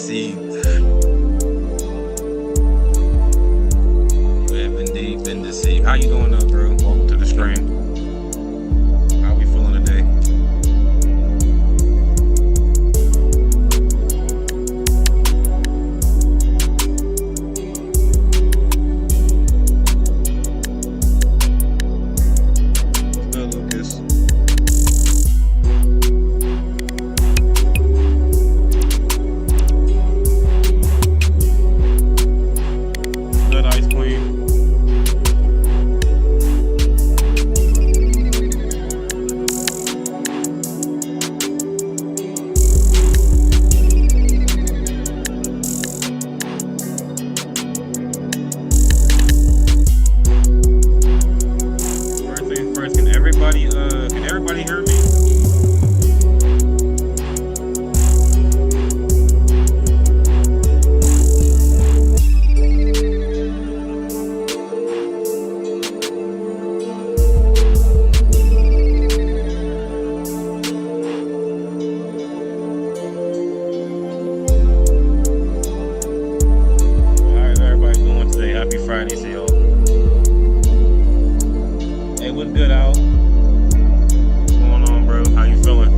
see you. You have indeed been deceived. How you doing up, bro? Welcome to the stream. How we feeling today? What's good, Lucas? Good, Ice Queen. First things first, can everybody hear me? How is everybody doing today? Happy Friday to y'all. Hey, what's good, Al? What's going on, bro? How you feeling?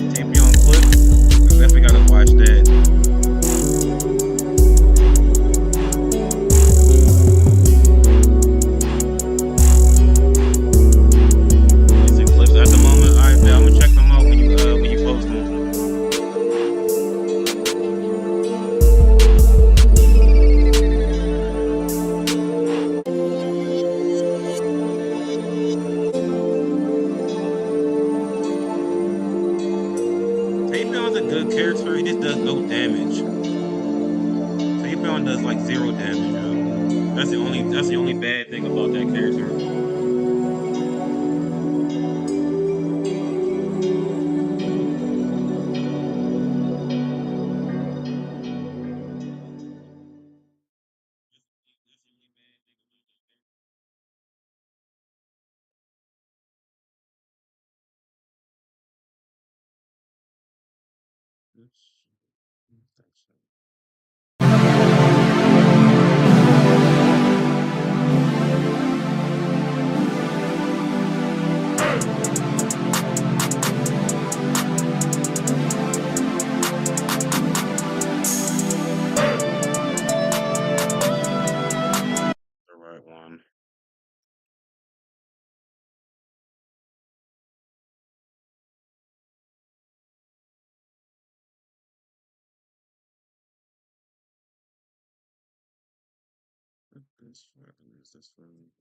Tapion clip. I definitely gotta watch that. Is it clips at the moment? Alright, man, I'm gonna check them out when you post them. Tapion's a good character. He just does no damage. Tapion does like 0 damage. Yo. That's the only bad thing about that character. The right one. This one.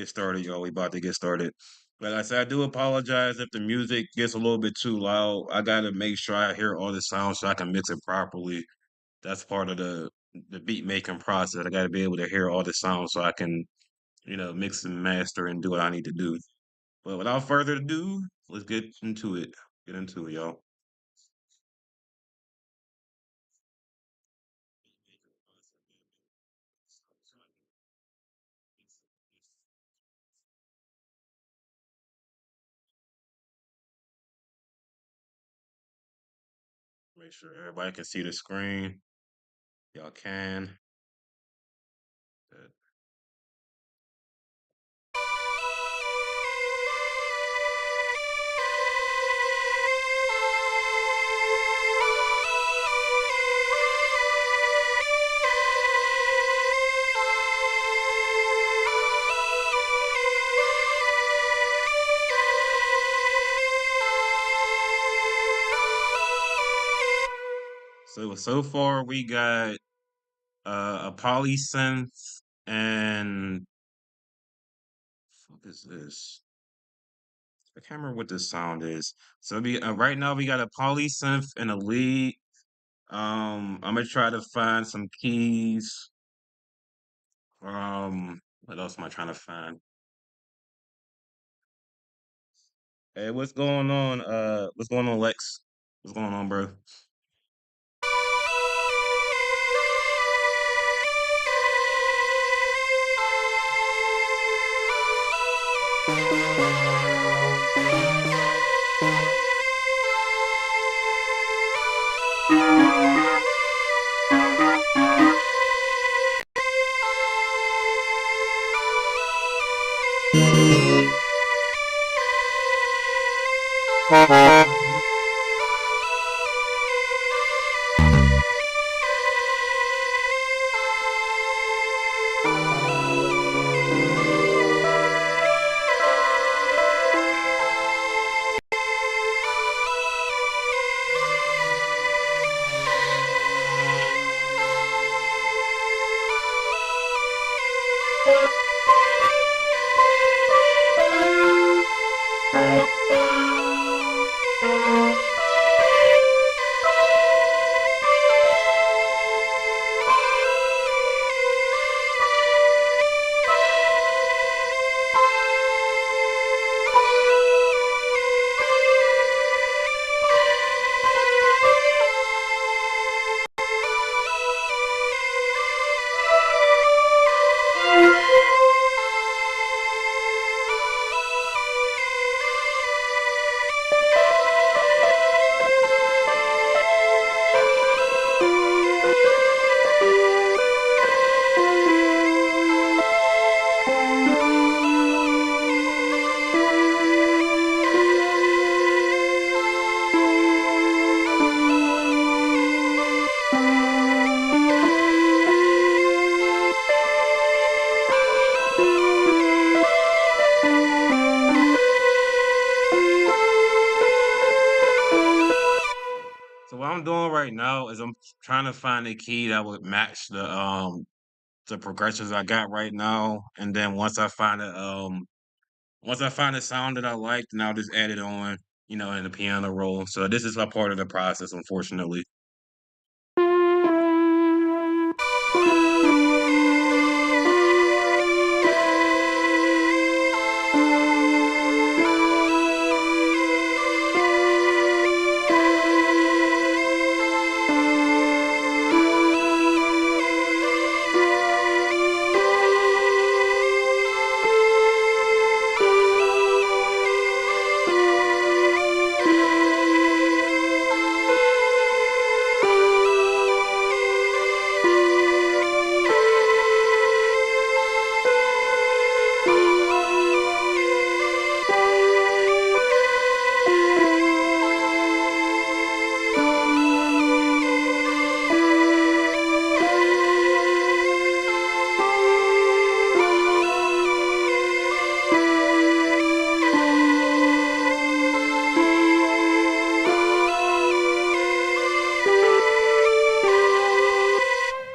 started, y'all. We about to get started. Like I said, I do apologize if the music gets a little bit too loud. I gotta make sure I hear all the sounds so I can mix it properly. That's part of the beat making process. I gotta be able to hear all the sounds so I can, mix and master and do what I need to do. But without further ado, let's get into it. Get into it, y'all. Make sure everybody can see the screen. Y'all can. Good. So far we got a polysynth and what is this? I can't remember what this sound is. So right now we got a polysynth and a lead. I'm gonna try to find some keys. What else am I trying to find? Hey, what's going on? What's going on, Lex? What's going on, bro? So what I'm doing right now is I'm trying to find a key that would match the progressions I got right now, and then once I find a sound that I like, then I'll just add it on, in the piano roll. So this is a part of the process, unfortunately.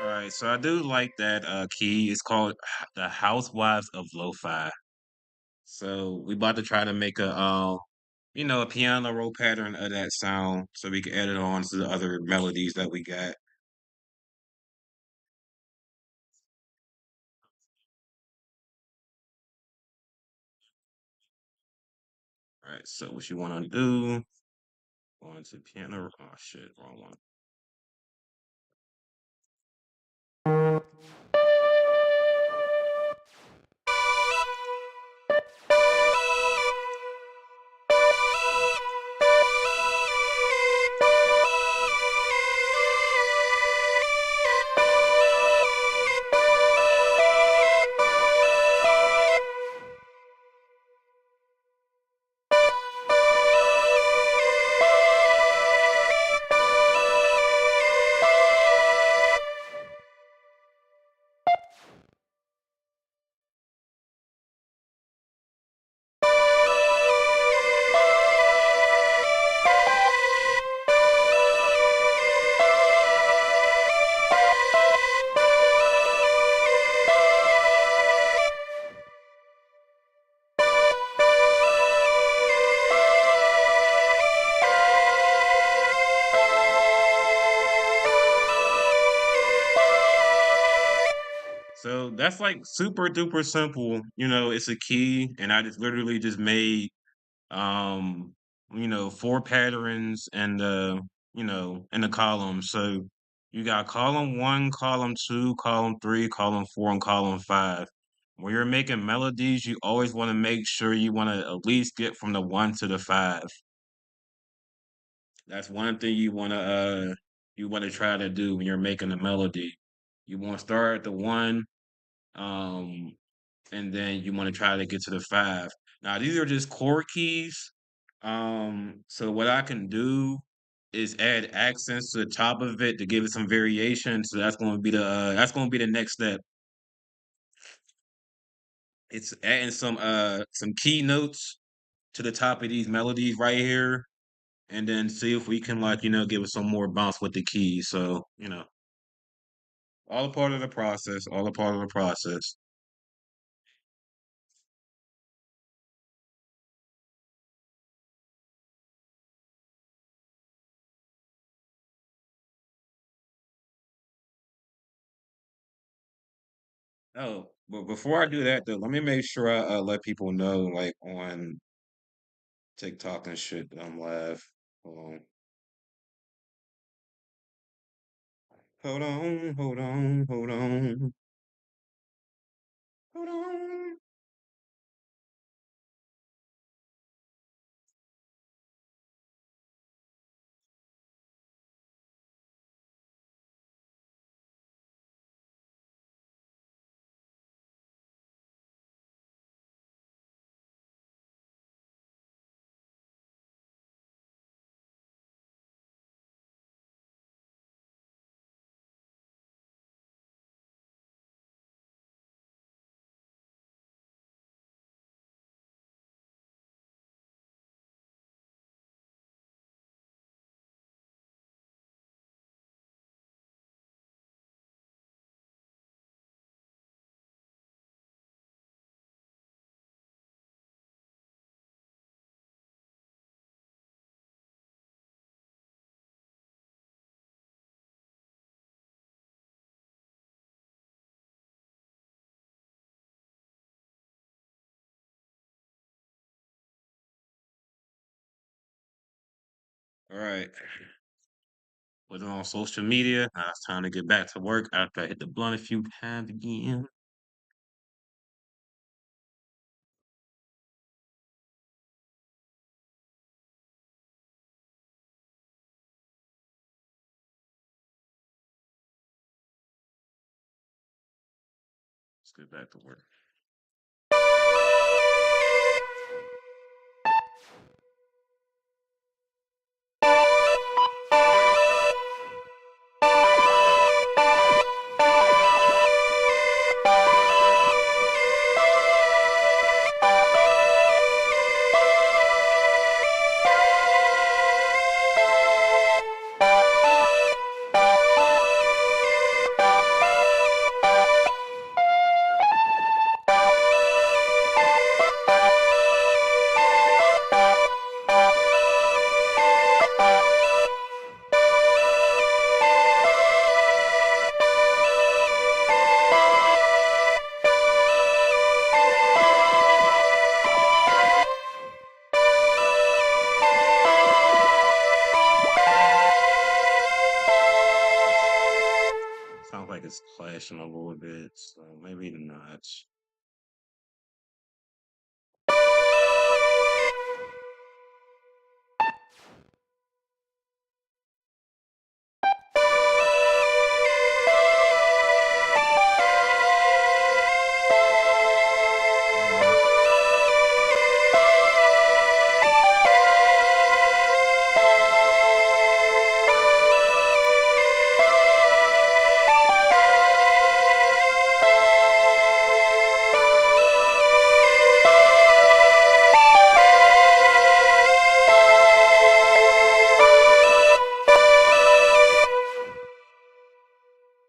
All right, so I do like that key. It's called the Housewives of Lo-Fi. So we about to try to make a piano roll pattern of that sound so we can add it on to the other melodies that we got. All right, so what you want to do? Go into piano. Oh shit, wrong one. So that's like super duper simple. It's a key, and I just literally just made um, four patterns and in the columns. So you got column one, column two, column three, column four, and column five. When you're making melodies, you always want to make sure you want to at least get from the one to the five. That's one thing you want to try to do when you're making a melody. You want to start at the one, um, and then you want to try to get to the five. Now these are just chord keys. So what I can do is add accents to the top of it to give it some variation. So that's going to be the next step. It's adding some key notes to the top of these melodies right here, and then see if we can give it some more bounce with the keys. So all a part of the process. All a part of the process. Oh, but before I do that though, let me make sure I let people know like on TikTok and shit that I'm live. Hold on. Hold on, hold on, hold on, hold on. All right. Put it on social media. Now it's time to get back to work after I hit the blunt a few times again. Let's get back to work. clashing a little bit, so maybe not.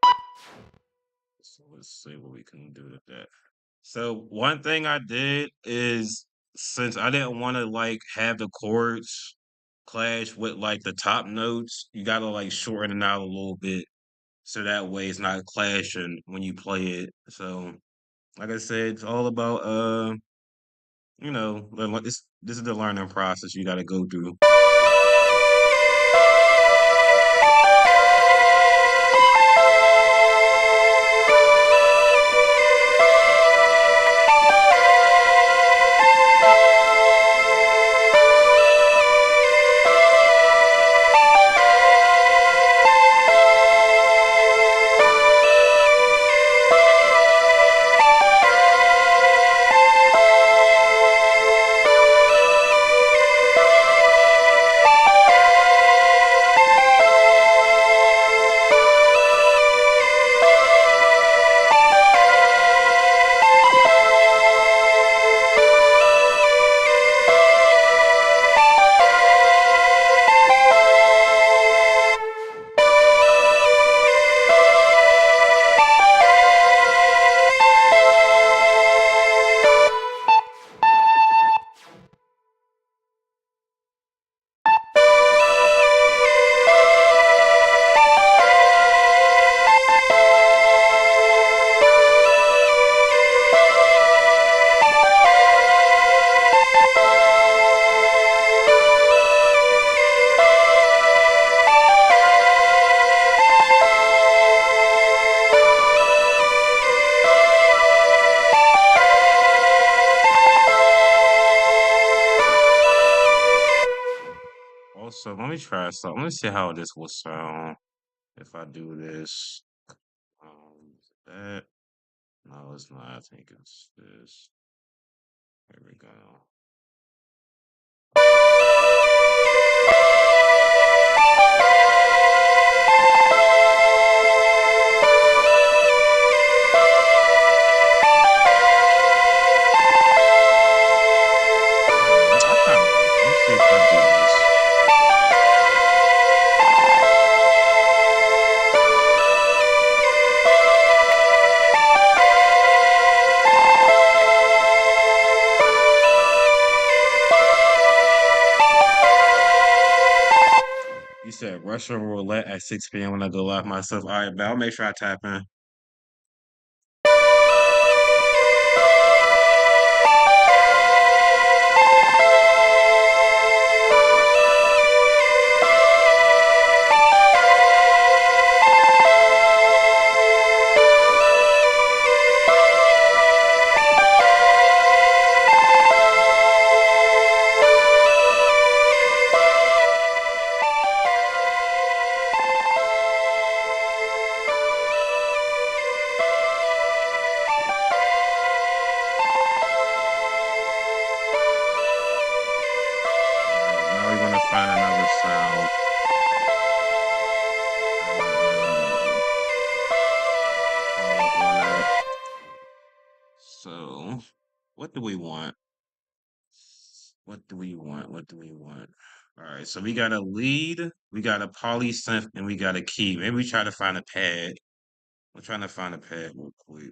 Uh, so let's see what we can do with that. So one thing I did is since I didn't want to like have the chords clash with like the top notes, you gotta like shorten it out a little bit so that way it's not clashing when you play it. So like I said, it's all about this is the learning process you gotta go through. Also, let me try something. Let me see how this will sound if I do this. Is it that? No, it's not. I think it's this. Here we go. I kind of like it. Let's see if I do this. You said Russian roulette at 6 p.m. when I go live myself. All right, but I'll make sure I tap in. All right, now we're gonna find another sound. Kind of follow up on that. So, what do we want? What do we want? What do we want? All right, so we got a lead, we got a polysynth, and we got a key. Maybe we try to find a pad. We're trying to find a pad real quick.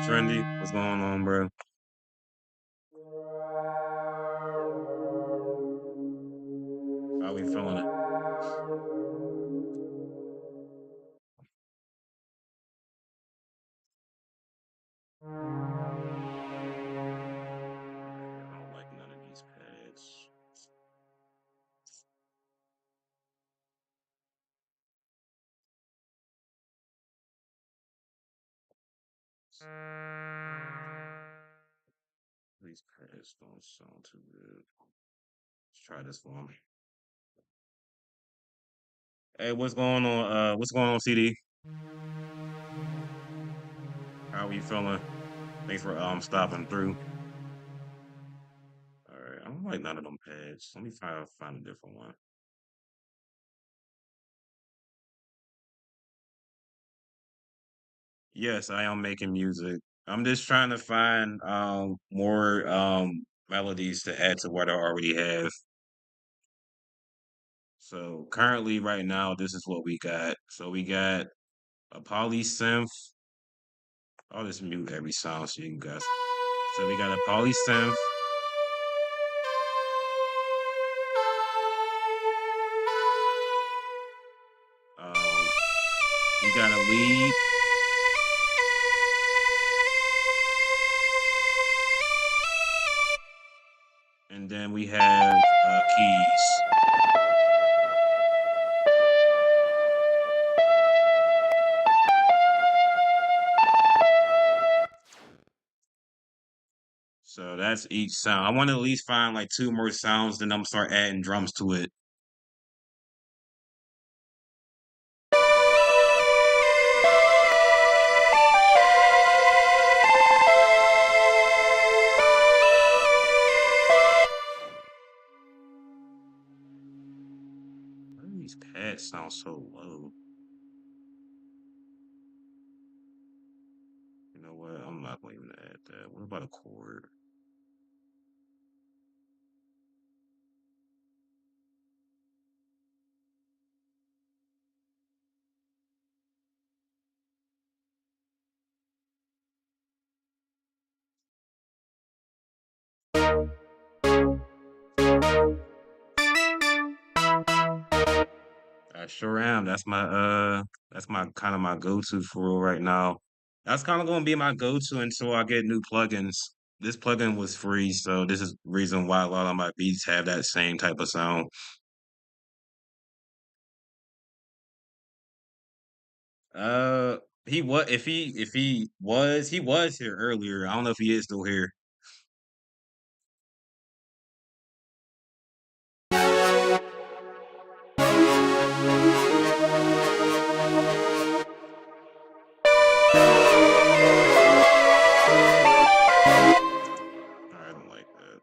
Trendy? What's going on, bro? How we feeling? I don't like none of these pads. These pads don't sound too good. Let's try this one. Hey, what's going on? What's going on, CD? How we feeling? Thanks for stopping through. All right, I don't like none of them pads. Let me find a different one. Yes, I am making music. I'm just trying to find more melodies to add to what I already have. So currently, right now, this is what we got. So we got a polysynth. I'll just mute every sound so you guys. So we got a polysynth. Um, we got a lead, and then we have keys. So that's each sound. I want to at least find like two more sounds, then I'm start adding drums to it. Why do these pads sound so low? You know what? I'm not going to even add that. What about a chord? I sure am. That's my kind of my go-to for real right now. That's kind of gonna be my go-to until I get new plugins. This plugin was free, so this is the reason why a lot of my beats have that same type of sound. Uh he was if he was here earlier. I don't know if he is still here. I don't like that.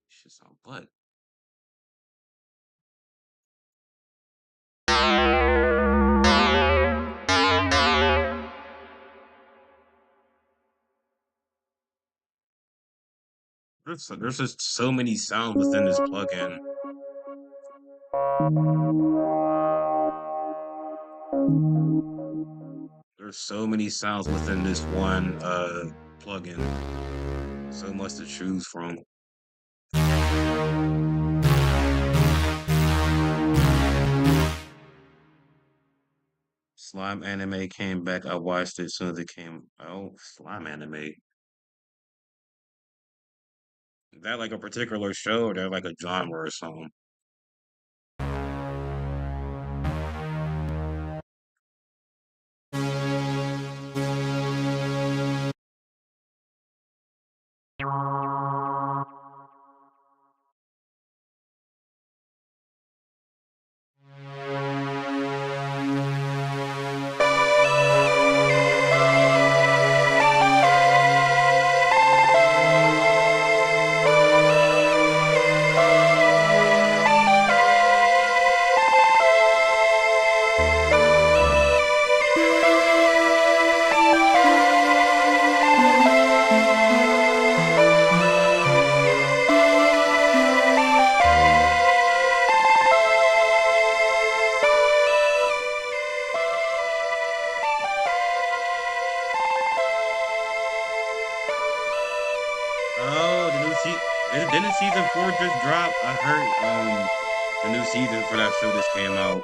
Shit sound butt. There's just so many sounds within this plugin. There's so many sounds within this one plugin. So much to choose from. Slime Anime came back. I watched it as soon as it came out. Slime Anime. Is that like a particular show or that like a genre or something? Oh, the new season. Didn't season 4 just drop? I heard the new season for that show just came out.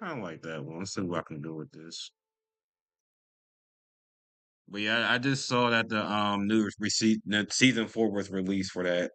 I don't like that one. Let's see what I can do with this. But yeah, I just saw that the new receipt that season 4 was released for that.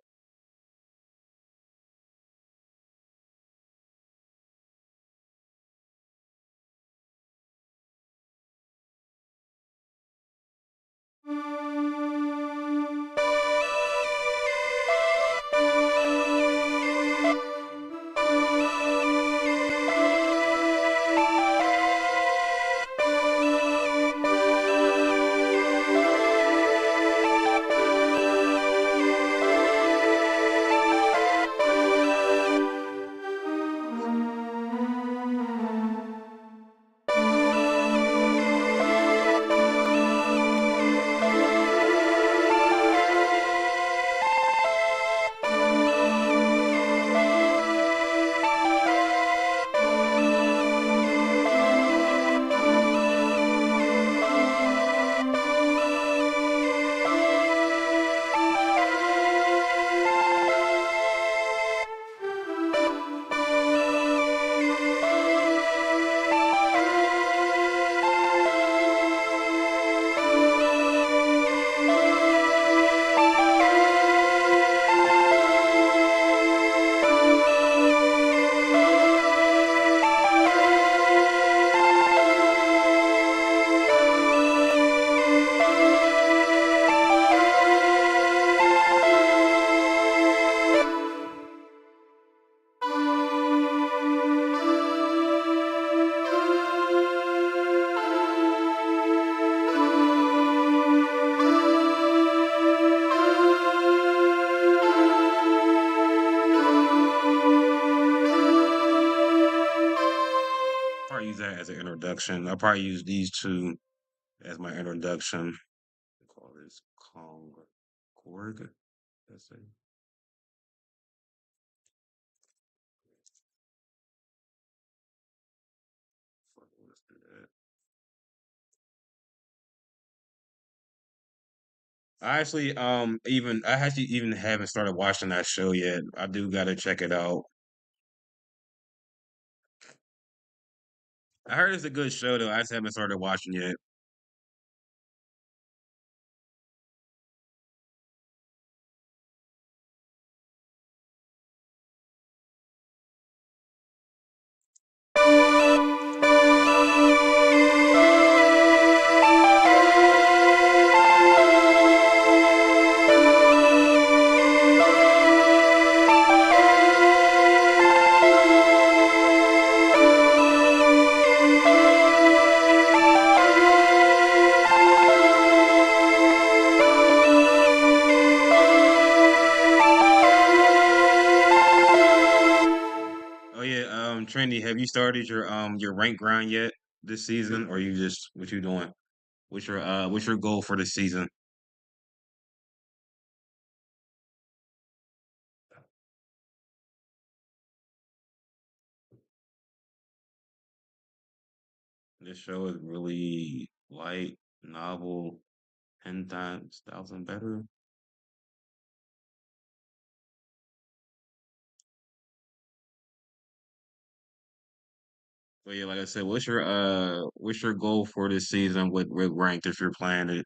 Probably use that as an introduction. I'll probably use these two as my introduction. Call this Korg. Let's see. Fuck, let's do that. I actually even haven't started watching that show yet. I do gotta check it out. I heard it's a good show though. I just haven't started watching yet. Oh yeah, Trendy, have you started your rank grind yet this season, or you just what you doing? What's your goal for this season? This show is really light, novel, 10,000 better. But yeah, like I said, what's your goal for this season with ranked if you're playing it?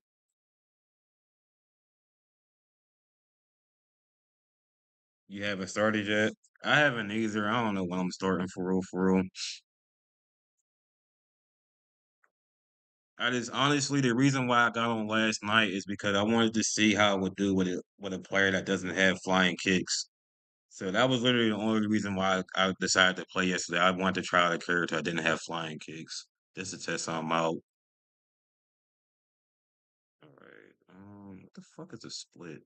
You haven't started yet? I haven't either. I don't know when I'm starting for real, for real. I just honestly the reason why I got on last night is because I wanted to see how it would do with a player that doesn't have flying kicks. So that was literally the only reason why I decided to play yesterday. I wanted to try out a character that didn't have flying kicks just to test something out. All right. What the fuck is a split?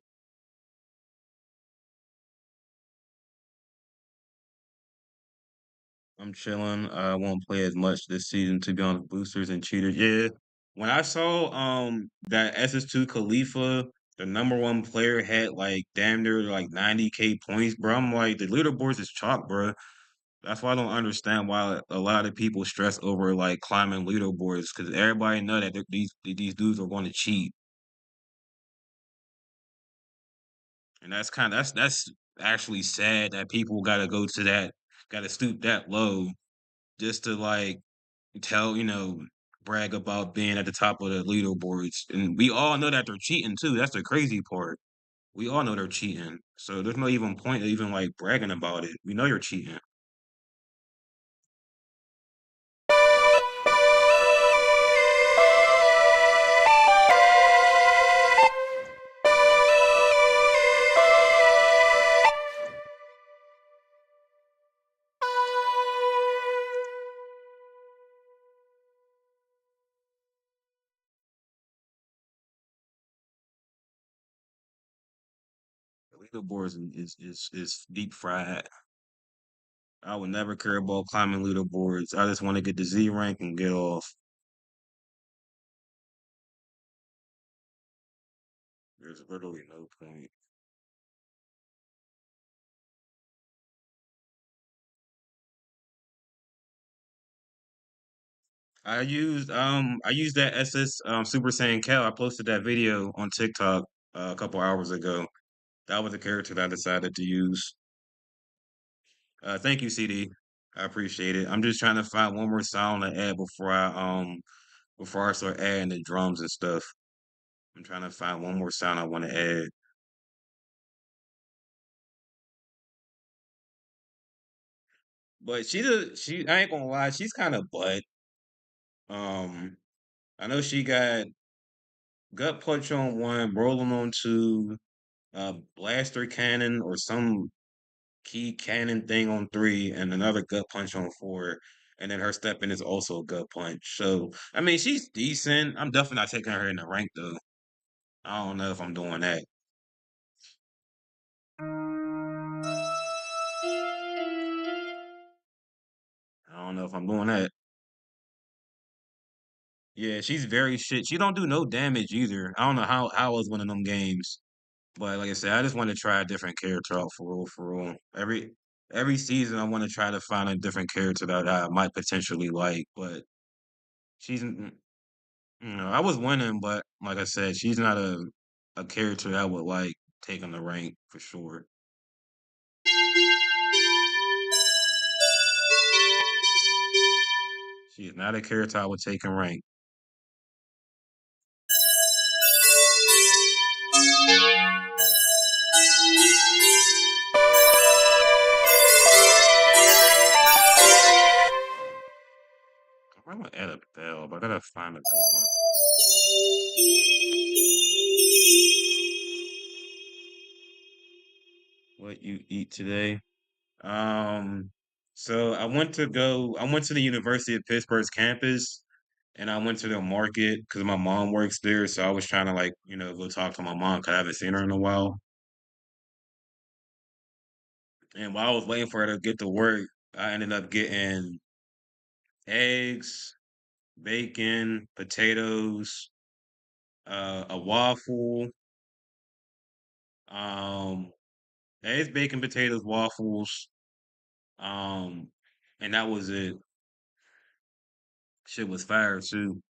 I'm chilling. I won't play as much this season to be honest. Boosters and cheaters. Yeah. When I saw that SS2 Khalifa the number one player had like damn near like 90K points, bro. I'm like, the leaderboards is chalk, bro. That's why I don't understand why a lot of people stress over like climbing leaderboards because everybody know that these dudes are going to cheat, and that's actually sad that people got to go to that, got to stoop that low just to like tell brag about being at the top of the leaderboards, and we all know that they're cheating too. That's the crazy part. We all know they're cheating, so there's no even point of even like bragging about it. We know you're cheating. Leaderboards is deep fried. I would never care about climbing leaderboards. I just want to get the Z rank and get off. There's literally no point. I used that SS Super Saiyan Cal. I posted that video on TikTok a couple hours ago. That was the character that I decided to use. Thank you, CD. I appreciate it. I'm just trying to find one more sound to add before I start adding the drums and stuff. I'm trying to find one more sound I want to add. But she I ain't gonna lie, she's kind of butt. Um, I know she got gut punch on one, rolling on two, blaster cannon or some key cannon thing on three, and another gut punch on four. And then her step in is also a gut punch. So I mean, she's decent. I'm definitely not taking her in the rank though. I don't know if I'm doing that. I don't know if I'm doing that. Yeah, she's very shit. She don't do no damage either. I don't know how I was winning them games. But like I said, I just want to try a different character out for real, for real. Every season, I want to try to find a different character that I might potentially like. But she's, I was winning, but like I said, she's not a character I would like taking the rank for sure. She is not a character I would take in rank. I'm gonna add a bell, but I gotta find a good one. What you eat today? Um, so I went to the University of Pittsburgh's campus and I went to the market because my mom works there. So I was trying to like, go talk to my mom because I haven't seen her in a while. And while I was waiting for her to get to work, I ended up getting eggs, bacon, potatoes, a waffle, um, eggs, bacon, potatoes, waffles, um, and that was it. Shit was fire too.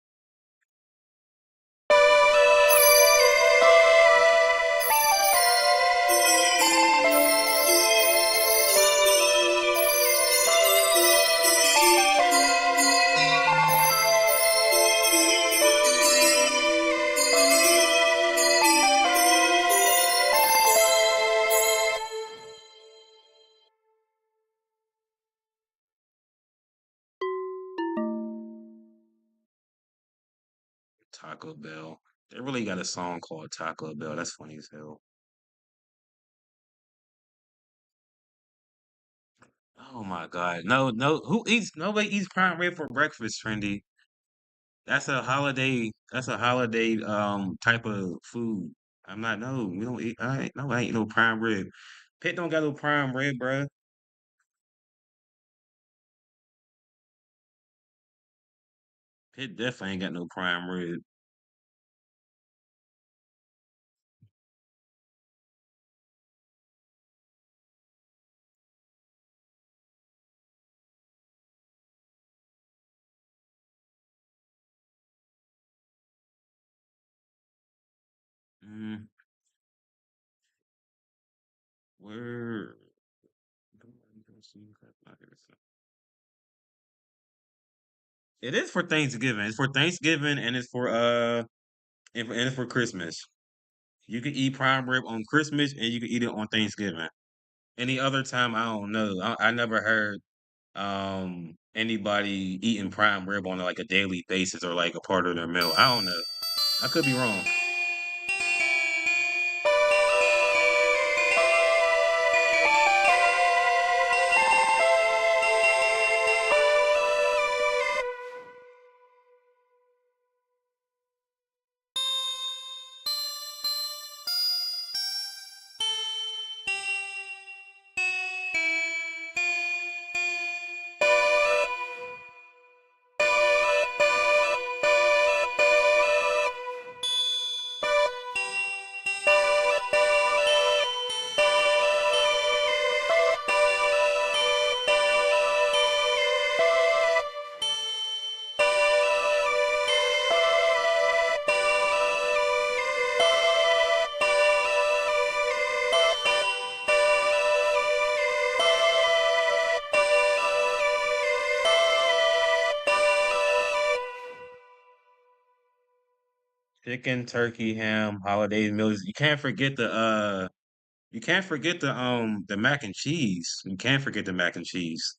Taco Bell. They really got a song called Taco Bell. That's funny as hell. Oh my God. No, no. Nobody eats prime rib for breakfast, Trendy. That's a holiday type of food. I'm not no, we don't eat I ain't no prime rib. Pitt don't got no prime rib, bruh. Pitt definitely ain't got no prime rib. Mm, where? It is for Thanksgiving. It's for Thanksgiving and it's for and it's for Christmas. You can eat prime rib on Christmas and you can eat it on Thanksgiving. Any other time, I don't know. I never heard anybody eating prime rib on like a daily basis or like a part of their meal. I don't know. I could be wrong. Chicken, turkey, ham, holiday meals. You can't forget the mac and cheese. You can't forget the mac and cheese.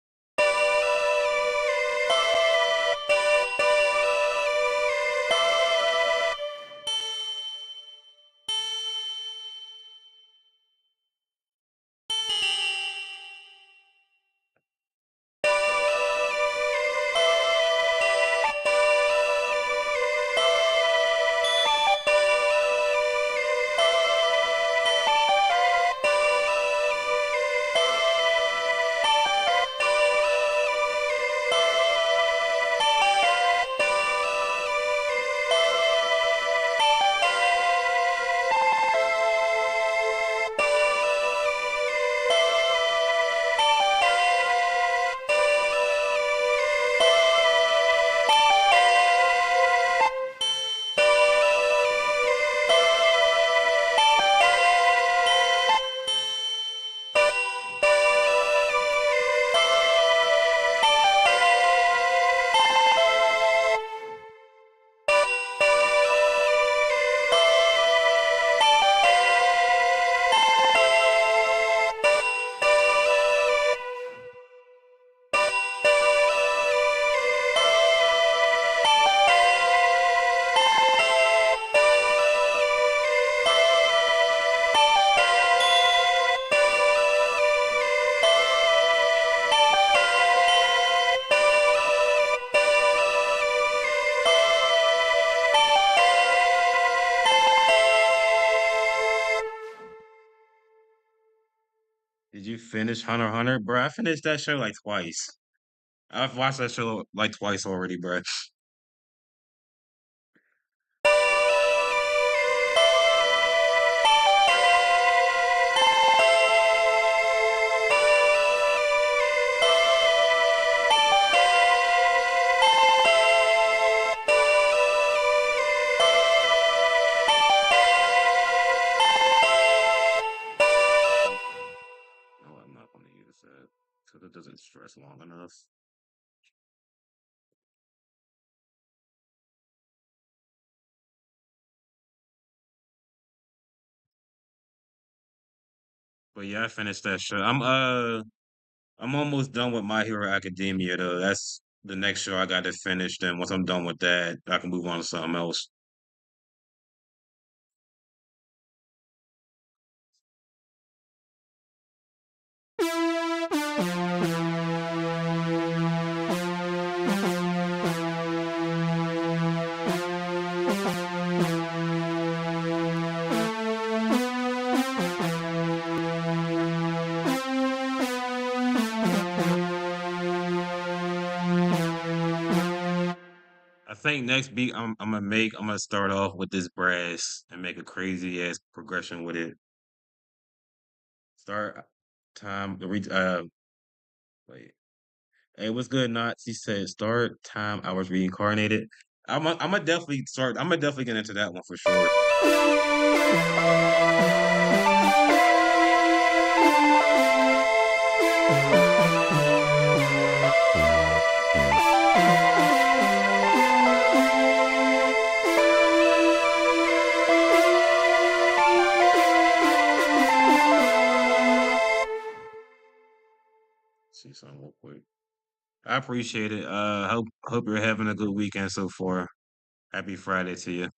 Did you finish Hunter x Hunter, bro? I finished that show like twice. I've watched that show like twice already, bro. No, I'm not going to use that because it doesn't stress long enough. But yeah, I finished that show. I'm almost done with My Hero Academia though. That's the next show I got to finish. Then once I'm done with that, I can move on to something else. I think next beat I'm gonna start off with this brass and make a crazy ass progression with it. Start time wait. Hey, what's good, Knots? He said start time I was reincarnated. I'm gonna definitely start. I'm gonna definitely get into that one for sure. See something real quick. I appreciate it. Hope you're having a good weekend so far. Happy Friday to you.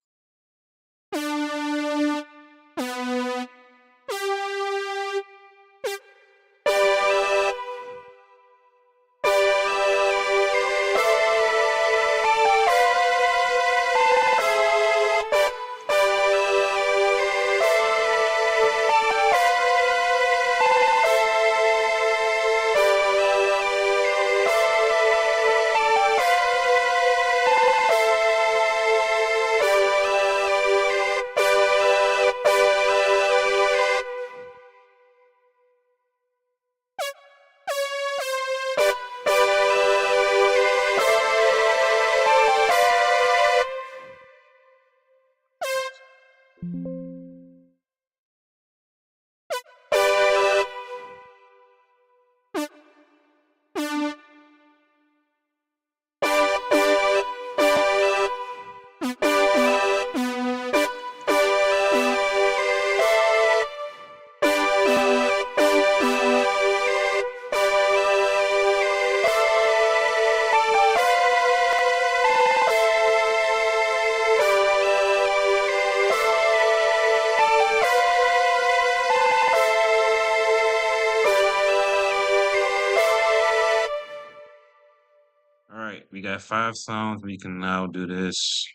All right, we got 5 songs. We can now do this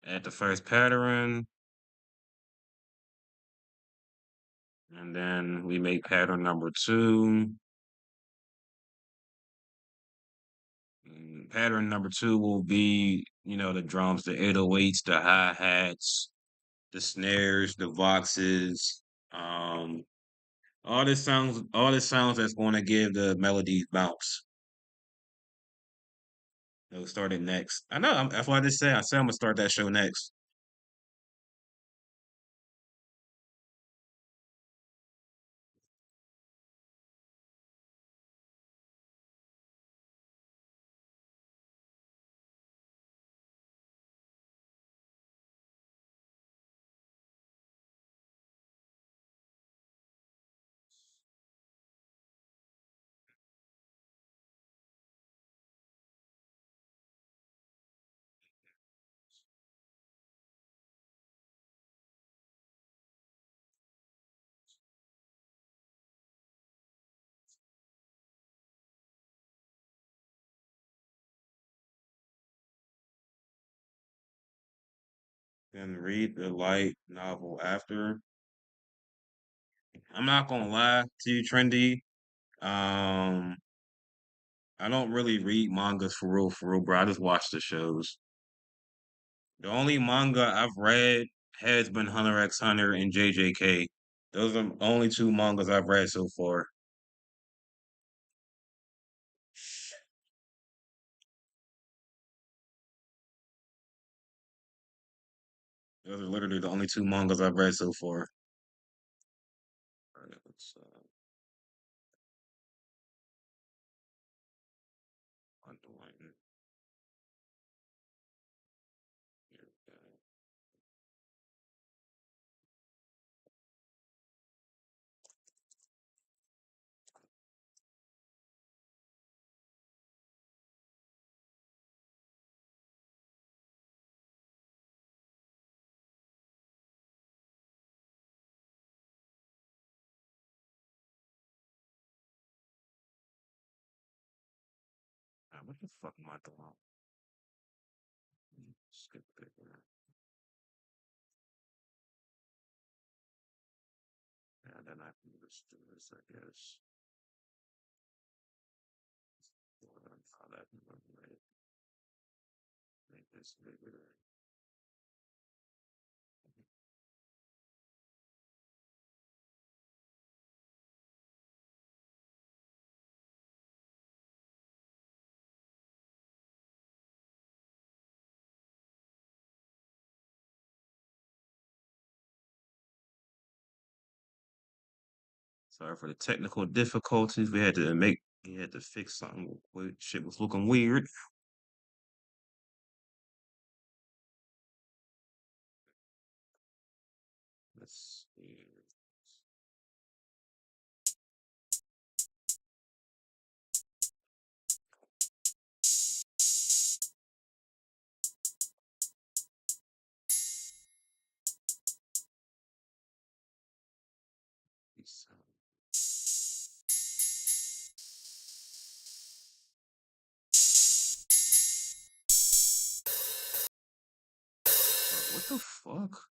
at the first pattern, and then we make pattern number two. Pattern number two will be, the drums, the 808s, the hi-hats, the snares, the voxes, um, all this sounds that's going to give the melodies bounce. It'll start it next. I know, that's what I just said. I said I'm gonna start that show next. Then read the light novel after. I'm not gonna lie to you, Trendy. Um, I don't really read mangas for real, bro. I just watch the shows. The only manga I've read has been Hunter x Hunter and JJK. Those are the only two mangas I've read so far. Those are literally the only two mangas I've read so far. All right, let's underline here. What the fuck am I doing? Skip it. And then I can just do this, I guess. How that make this bigger. Sorry for the technical difficulties. We had to fix something. Shit was looking weird. Let's see. What the fuck?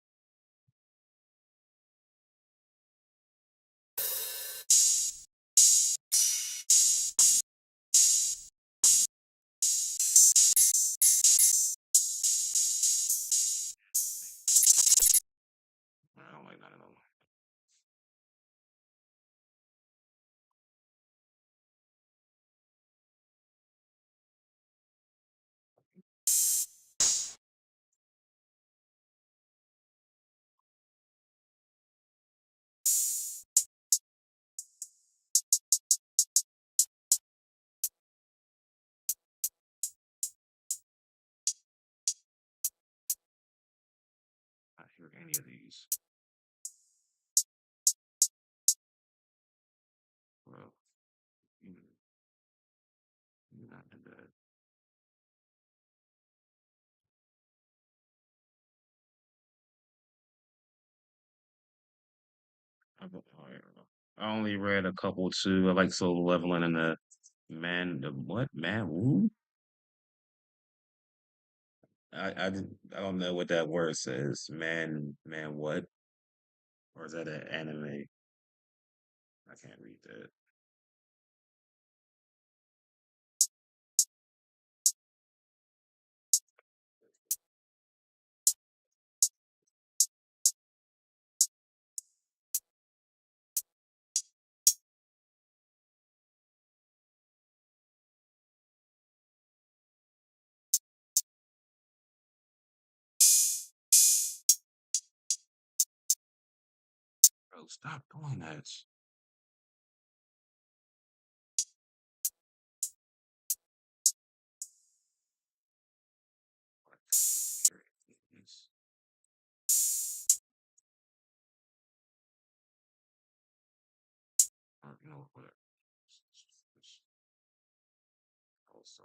I don't like none of them. I hear any of these. Bro, you, you not do that. I only read a couple too. I like Solo Leveling and the what? Man, woo? I don't know what that word says. Man, what? Or is that an anime? I can't read that. Bro, stop doing that. You know what? Also,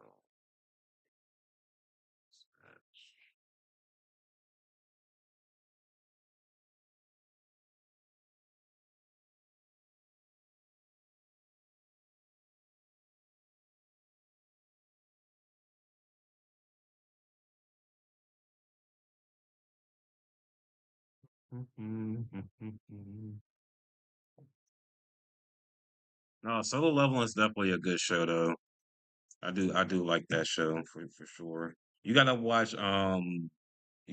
no, Solo Leveling is definitely a good show though. I do like that show for sure. You gotta watch you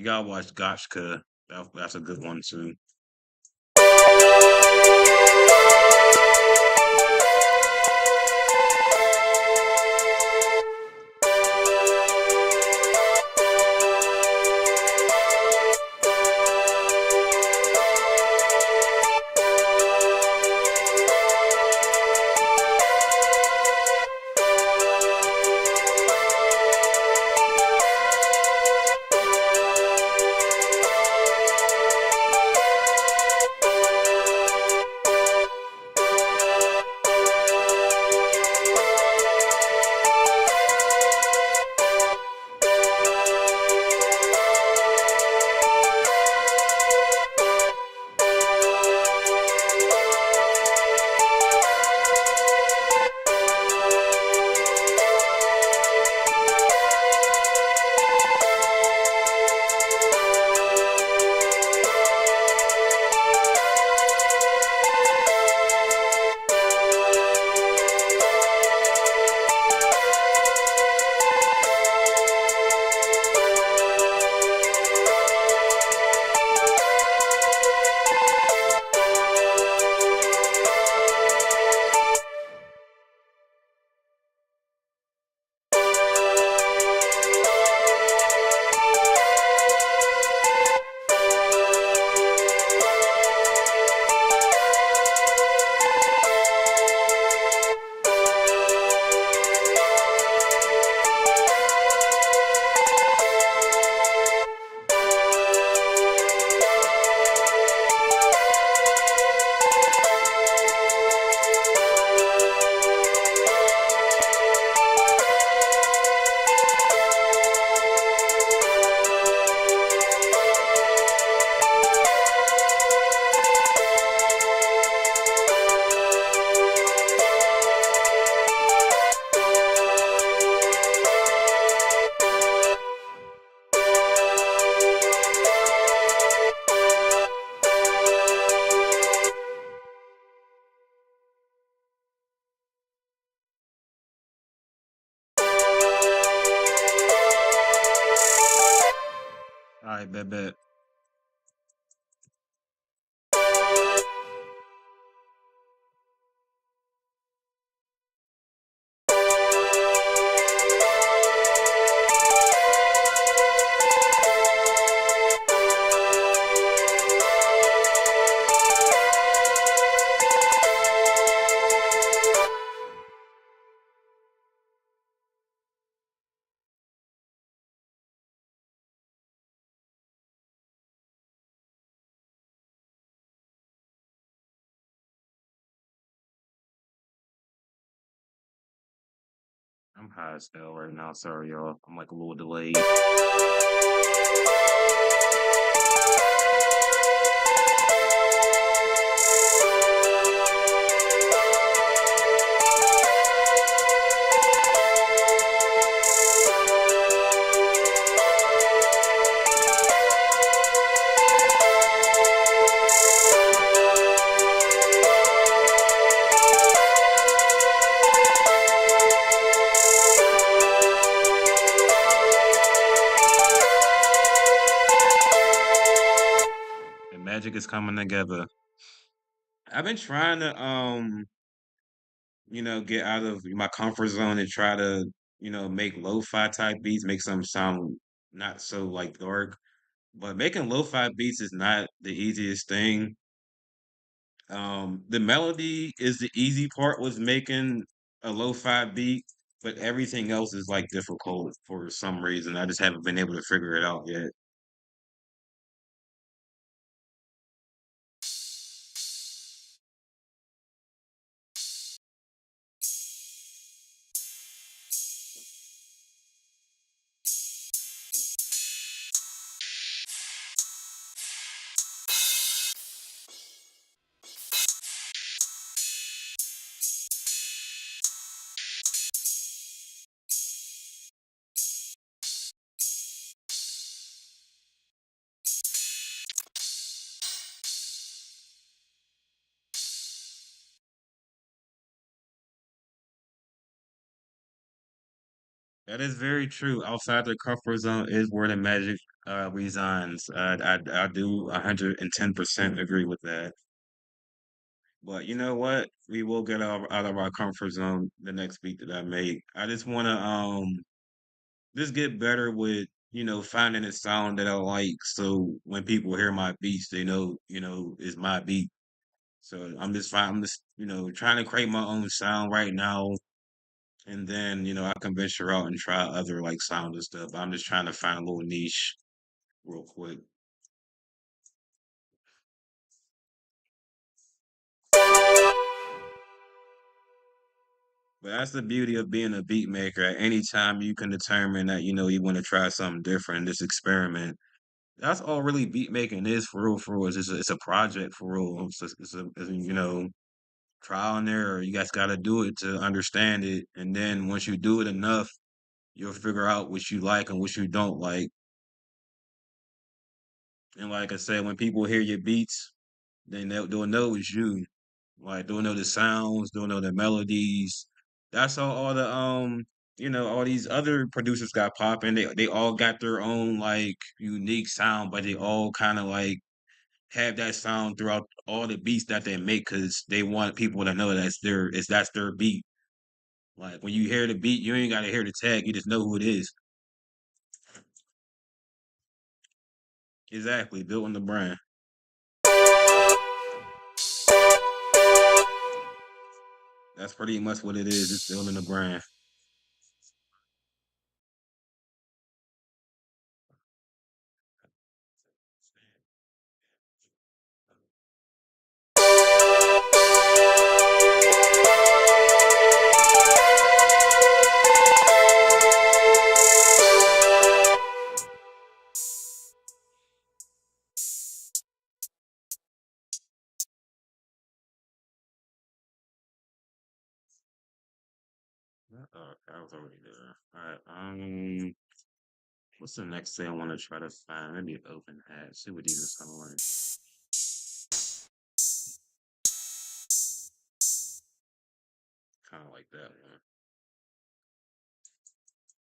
gotta watch Gotchka. That's a good one too. Alright, bet. I'm high as hell right now. Sorry, y'all. I'm like a little delayed. The magic is coming together. I've been trying to get out of my comfort zone and try to, make lo-fi type beats, make some sound not so like dark. But making lo-fi beats is not the easiest thing. The melody is the easy part with making a lo-fi beat, but everything else is like difficult for some reason. I just haven't been able to figure it out yet. That is very true. Outside the comfort zone is where the magic resides. I do 110% agree with that. But you know what? We will get out of our comfort zone the next beat that I make. I just want to just get better with finding a sound that I like. So when people hear my beats, they know it's my beat. So I'm just trying to create my own sound right now. And then, I can venture out and try other like sounds and stuff. I'm just trying to find a little niche real quick. But that's the beauty of being a beat maker. At any time you can determine that, you want to try something different, just experiment. That's all really beat making is for real, for real. It's a project for real. It's trial and error. You guys gotta do it to understand it. And then once you do it enough, you'll figure out what you like and what you don't like. And like I said, when people hear your beats, then they'll know it's you. Like they'll know the sounds, they'll know the melodies. That's all the all these other producers got popping. They all got their own like unique sound, but they all kind of like have that sound throughout all the beats that they make because they want people to know that's their beat. Like when you hear the beat, you ain't gotta hear the tag, you just know who it is. Exactly, building the brand. That's pretty much what it is. It's building the brand. Oh, I was already there. All right. What's the next thing I want to try to find? Maybe an open hat. See what these are sound like. Kind of like that one.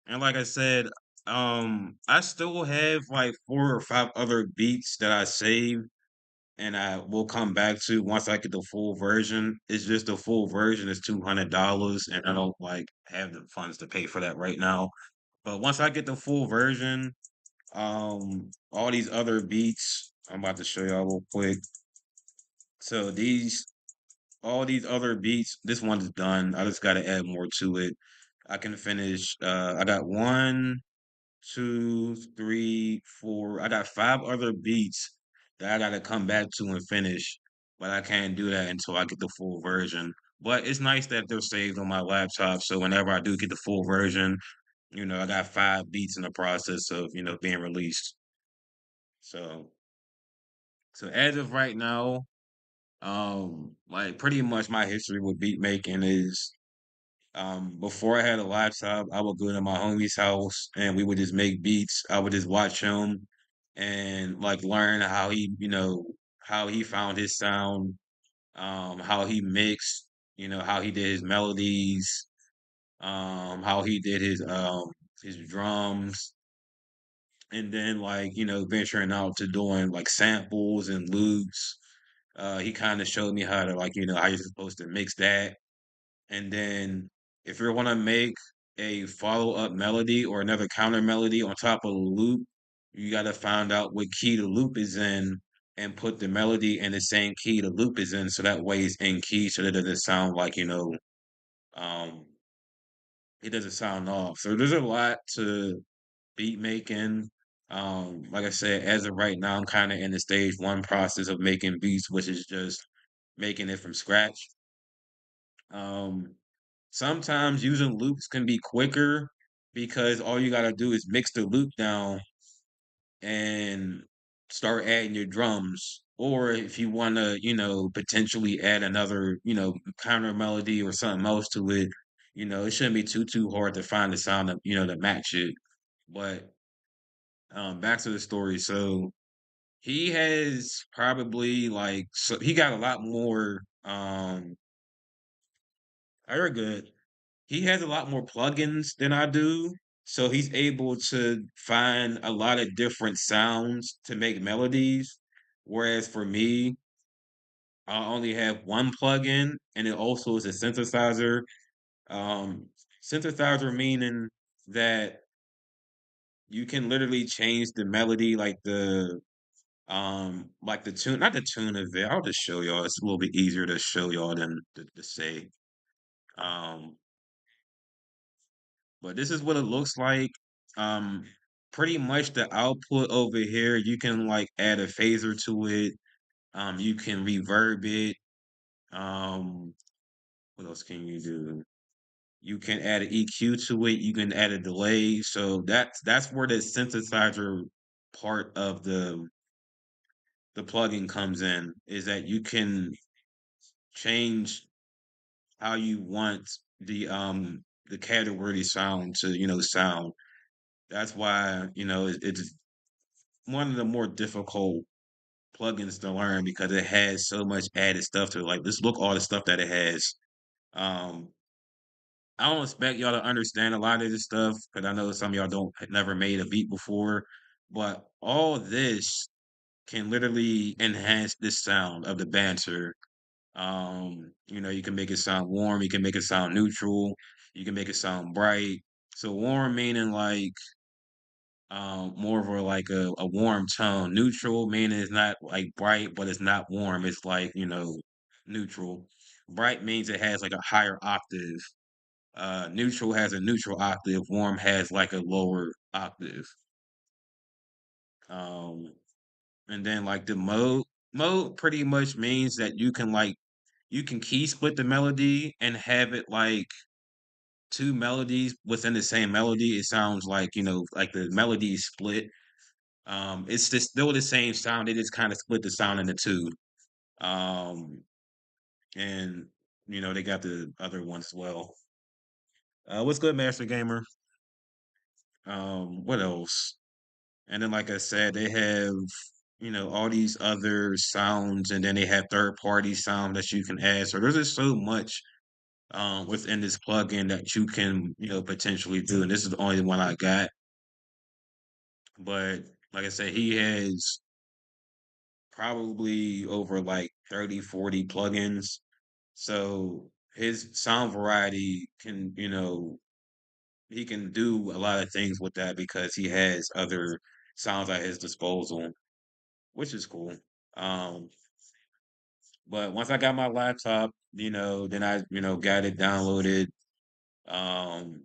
And like I said, I still have like 4 or 5 other beats that I saved and I will come back to once I get the full version. It's just the full version is $200 and I don't like have the funds to pay for that right now. But once I get the full version, all these other beats, I'm about to show y'all real quick. So all these other beats, this one's done. I just gotta add more to it. I can finish I got 1, 2, 3, 4. I got 5 other beats that I gotta come back to and finish, but I can't do that until I get the full version. But it's nice that they're saved on my laptop, so whenever I do get the full version, I got 5 beats in the process of, being released. So so as of right now, like pretty much my history with beat making is before I had a laptop, I would go to my homie's house and we would just make beats. I would just watch him and like learn how how he found his sound, how he mixed, how he did his melodies, how he did his drums, and then like, venturing out to doing like samples and loops. He kind of showed me how to like, how you're supposed to mix that. And then if you want to make a follow-up melody or another counter melody on top of the loop, you got to find out what key the loop is in and put the melody in the same key the loop is in so that way it's in key so that it doesn't sound like, um it doesn't sound off. So there's a lot to beat making. Like I said, as of right now, I'm kind of in the stage 1 process of making beats, which is just making it from scratch. Um, Sometimes using loops can be quicker because all you gotta do is mix the loop down and start adding your drums. Or if you wanna, potentially add another, counter melody or something else to it, it shouldn't be too hard to find the sound of, to match it. But back to the story. So he has probably like so he got a lot more you're good. He has a lot more plugins than I do, so he's able to find a lot of different sounds to make melodies. Whereas for me, I only have one plugin, and it also is a synthesizer. Um, Synthesizer meaning that you can literally change the melody, like the tune, not the tune of it. I'll just show y'all. It's a little bit easier to show y'all than to say. Um, But this is what it looks like. Um, Pretty much the output over here, you can like add a phaser to it. You can reverb it. Um, what else can you do? You can add an EQ to it. You can add a delay. So that's where the synthesizer part of the plugin comes in, is that you can change how you want the category sound to sound. That's why it's one of the more difficult plugins to learn because it has so much added stuff to it. Like, just look all the stuff that it has. Um, I don't expect y'all to understand a lot of this stuff because I know some of y'all don't never made a beat before, but all this can literally enhance this sound of the banter. You can make it sound warm, you can make it sound neutral, you can make it sound bright. So warm meaning like more of a warm tone. Neutral meaning it's not like bright, but it's not warm. It's like, neutral. Bright means it has like a higher octave. Neutral has a neutral octave. Warm has like a lower octave. Um, and then like the mode pretty much means that you can key split the melody and have it like two melodies within the same melody. It sounds like, like the melody is split. It's just still the same sound. They just kind of split the sound into two. Um, and they got the other ones as well. What's good, Master Gamer? What else? And then, like I said, they have all these other sounds, and then they have third party sound that you can add. So there's just so much within this plugin that you can potentially do. And this is the only one I got. But like I said, he has probably over like 30, 40 plugins. So his sound variety can, he can do a lot of things with that because he has other sounds at his disposal, which is cool. Um, but once I got my laptop, then I, got it downloaded, um,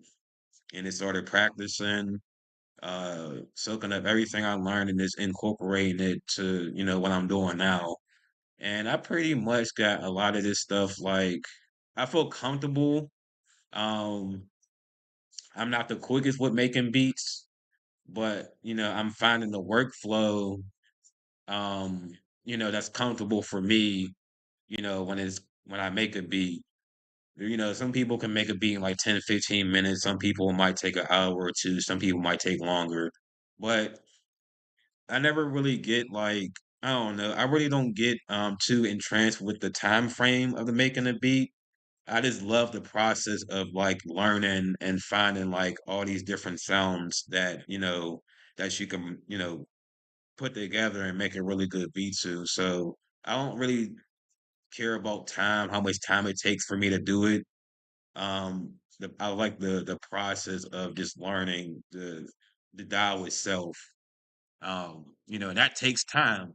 and it started practicing, soaking up everything I learned and just incorporating it to, what I'm doing now. And I pretty much got a lot of this stuff like I feel comfortable. Um, I'm not the quickest with making beats, but I'm finding the workflow um, that's comfortable for me, when I make a beat. Some people can make a beat in like 10, 15 minutes. Some people might take an hour or two. Some people might take longer. But I never really get like I don't know. I really don't get too entranced with the time frame of the making a beat. I just love the process of like learning and finding like all these different sounds that that you can put together and make a really good beat to. So I don't really care about time, how much time it takes for me to do it. I like the process of just learning the DAO itself. And that takes time.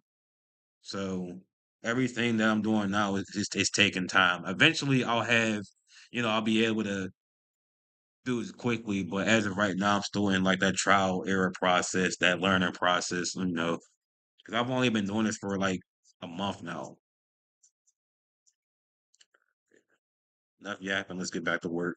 So everything that I'm doing now is just it's taking time. Eventually I'll be able to do it quickly, but as of right now, I'm still in like that trial error process, that learning process, because I've only been doing this for like a month now. Enough yapping, let's get back to work.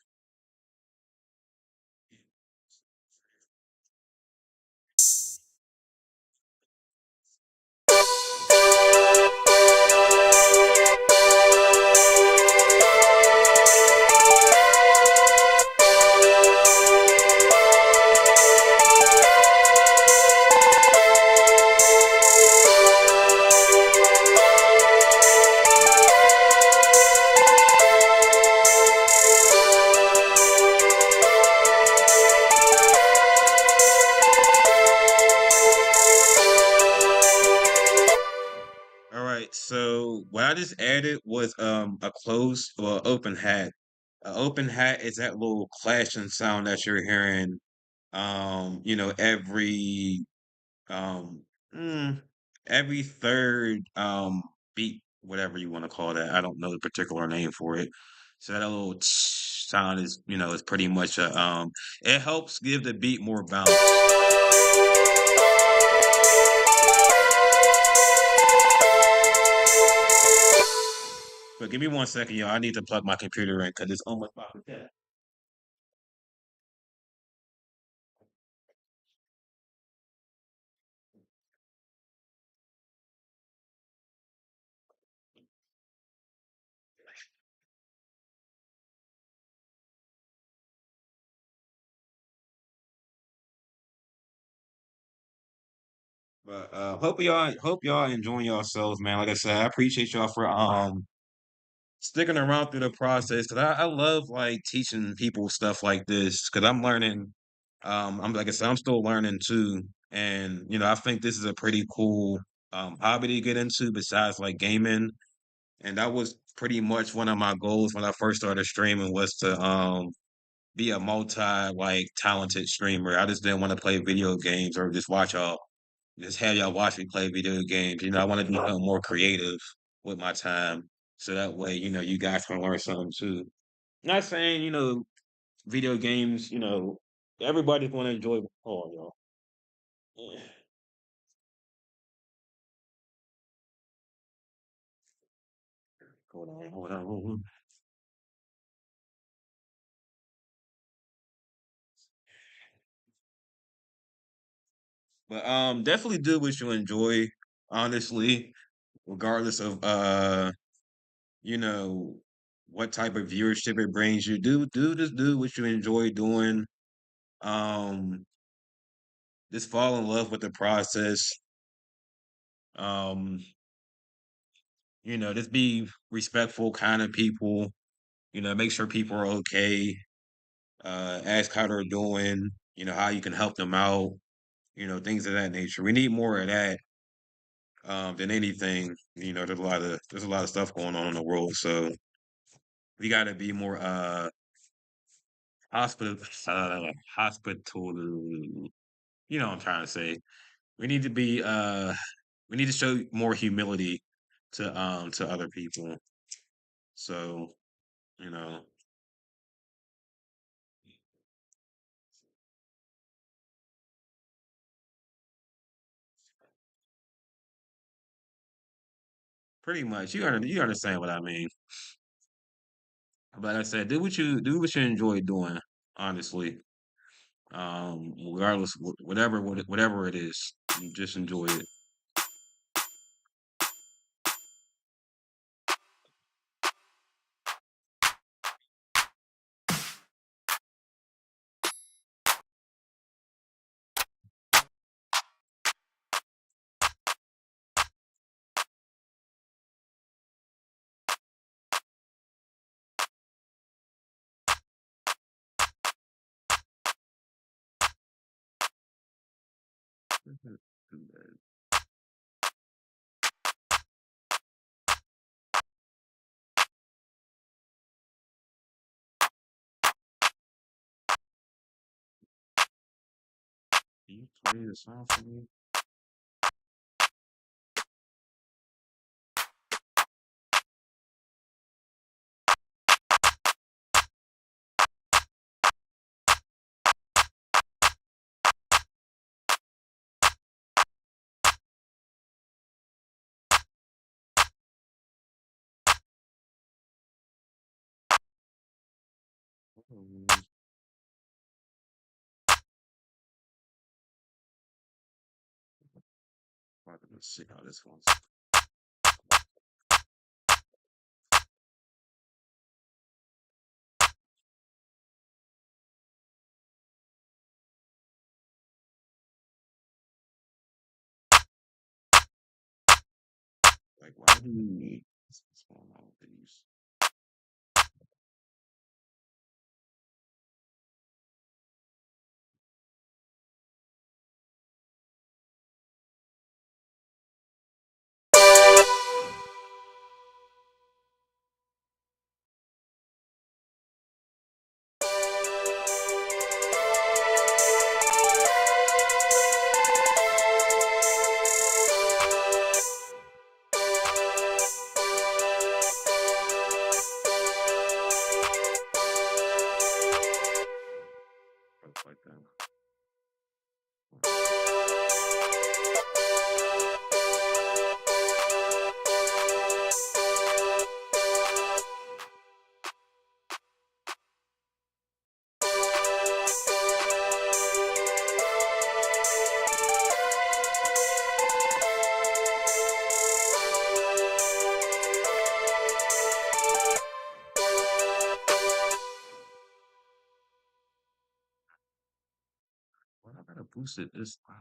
All right, so what I just added was a closed or open hat. An open hat is that little clashing sound that you're hearing every um mm, every third beat, whatever you want to call that. I don't know the particular name for it. So that little sound is pretty much a it helps give the beat more bounce. But give me 1 second, y'all. I need to plug my computer in because it's almost about to dead. But hope y'all enjoying yourselves, man. Like I said, I appreciate y'all for sticking around through the process because I love like teaching people stuff like this because I'm learning. I'm like I said, I'm still learning too, and I think this is a pretty cool hobby to get into besides like gaming. And that was pretty much one of my goals when I first started streaming was to be a multi like talented streamer. I just didn't want to play video games or just have y'all watch me play video games. I want to do something more creative with my time. So that way, you guys can learn something too. Not saying, video games, everybody's gonna enjoy hold on, y'all. Eh, hold on. But definitely do what you enjoy, honestly, regardless of you know, what type of viewership it brings you. Just do what you enjoy doing. Um, just fall in love with the process. Um, just be respectful, kind of people. Make sure people are okay. Ask how they're doing. How you can help them out. things of that nature. We need more of that than anything. There's a lot of stuff going on in the world, so we got to be more hospital hospital. What I'm trying to say. We need to be we need to show more humility to other people. So you know, pretty much you understand what I mean. But like I said, do what you enjoy doing. Honestly, regardless whatever it is, you just enjoy it. Can you play the song for me? Let's see how this one's. Like, why do you need what's going on with these? Stuff like that. Well, I gotta boost it this wow.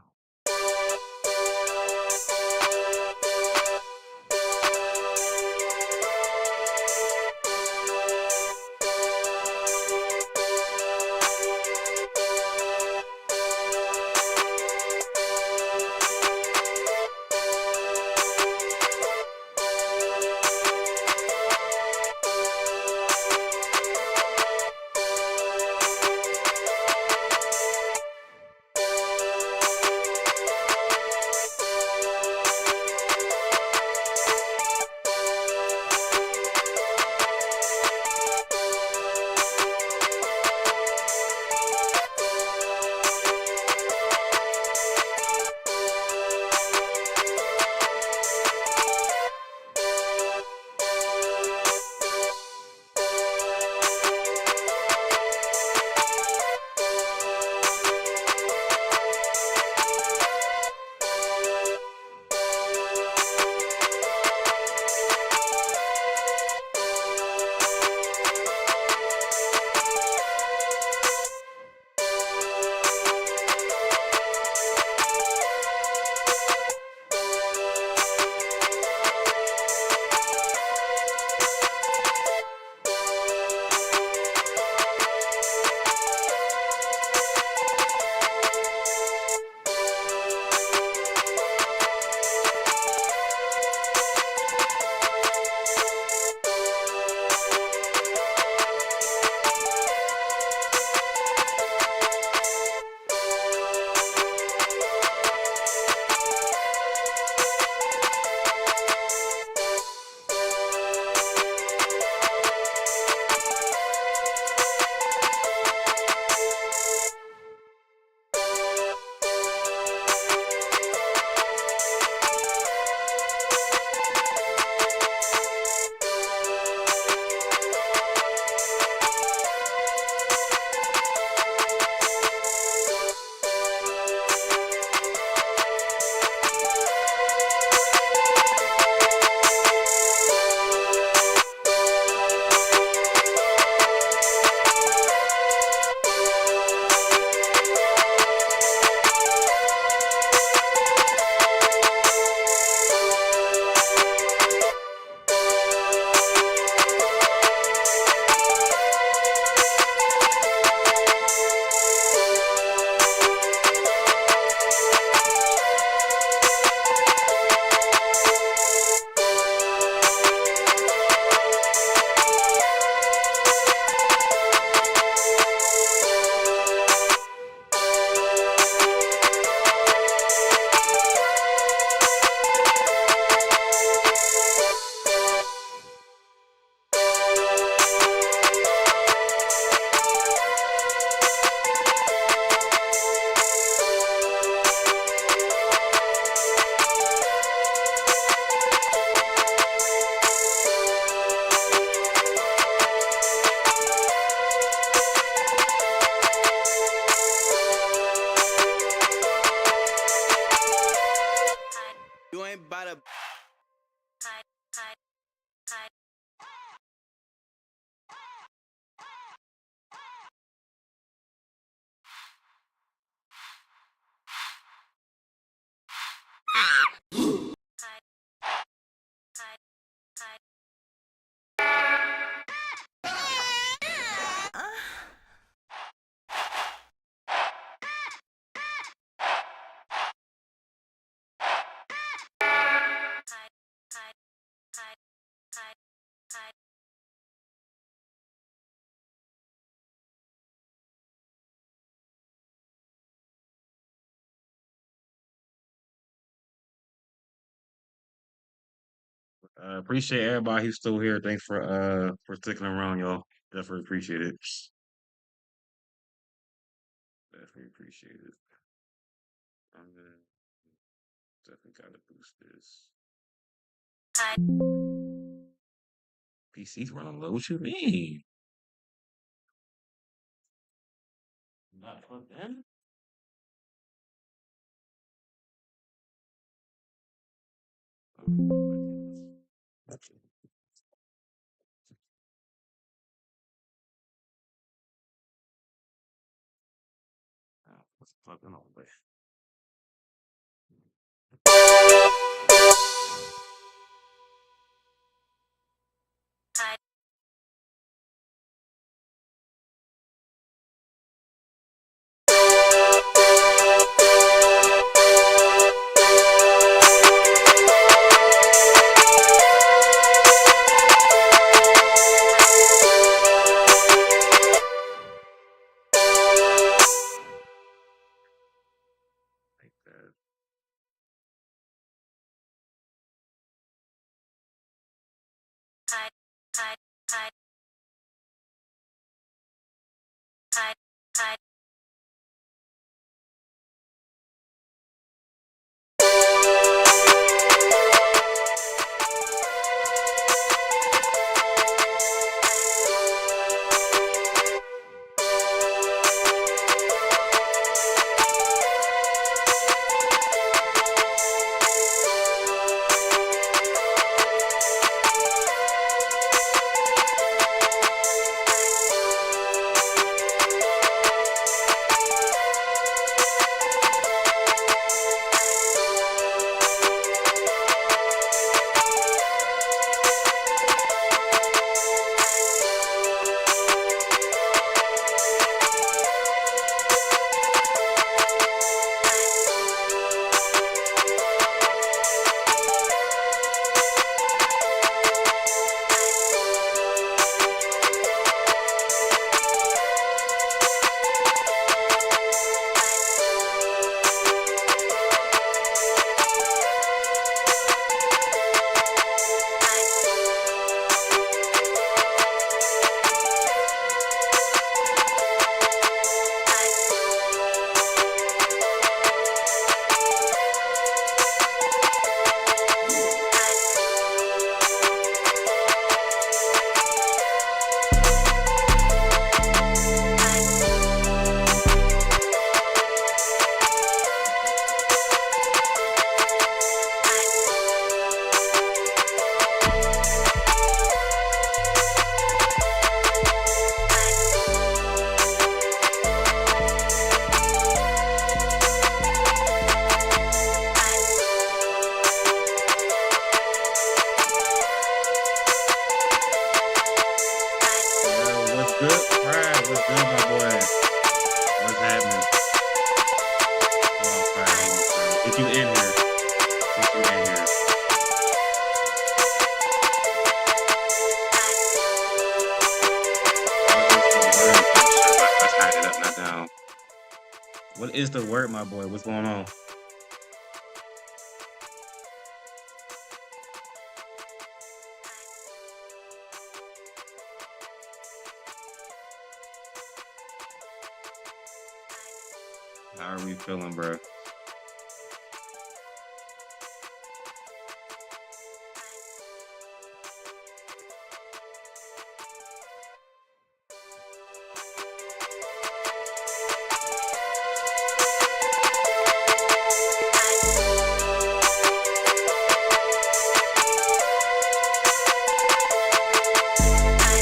Appreciate everybody who's still here. Thanks for sticking around, y'all. Definitely appreciate it. Definitely appreciate it. I'm gonna definitely gotta boost this. PC's running low. What you mean? Not plugged in? Oh, let's plug in all the way. Like that. Yo, what's good, Pride? What's good, my boy? What's happening? Hold on, Pride. Hold on, Pride. Get you in here. Get you in here. What is the word? Oh shit! Let's hide it up, not down. What is the word, my boy? What's going on? How are we feeling, bro? There you go.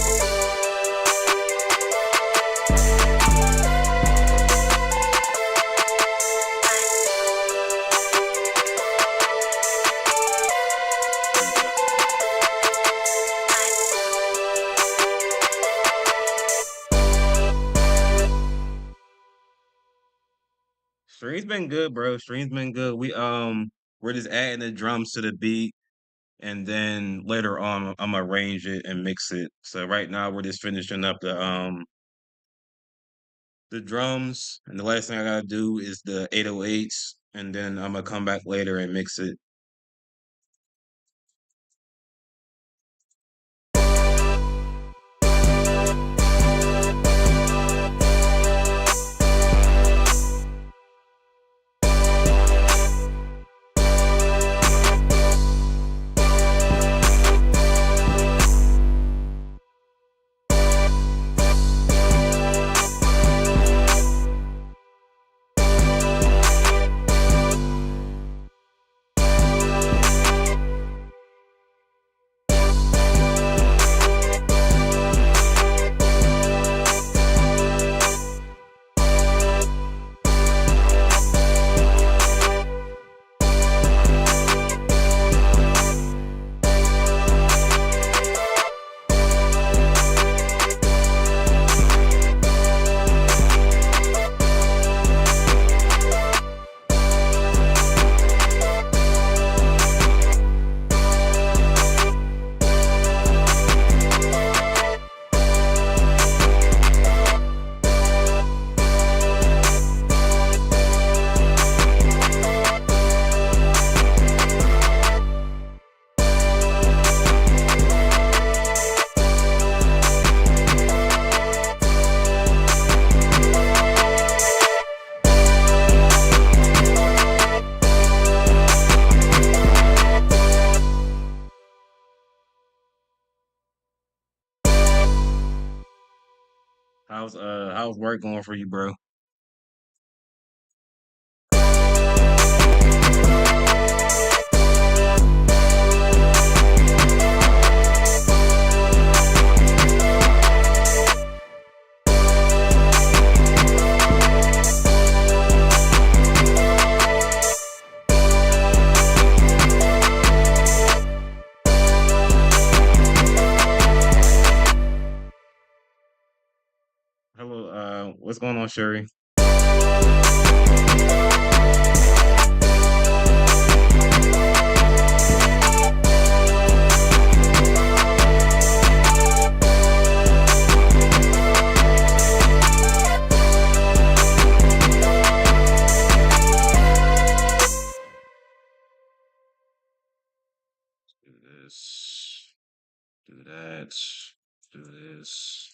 Stream's been good, bro. Stream's been good. We're just adding the drums to the beat, and then later on I'm gonna arrange it and mix it. So right now we're just finishing up the drums, and the last thing I gotta do is the 808s, and then I'm gonna come back later and mix it. How's work going for you, bro? Hello, what's going on, Sherry? Do this, do that, do this.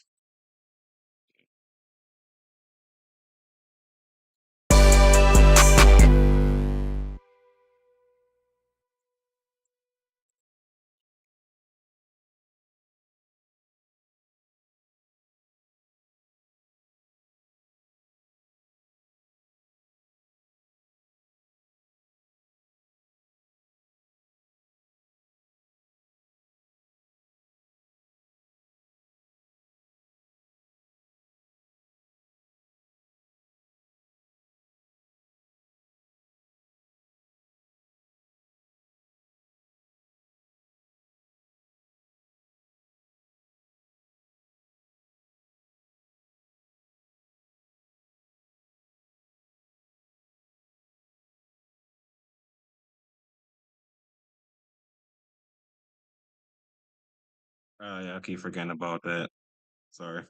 Yeah, I keep forgetting about that. Sorry.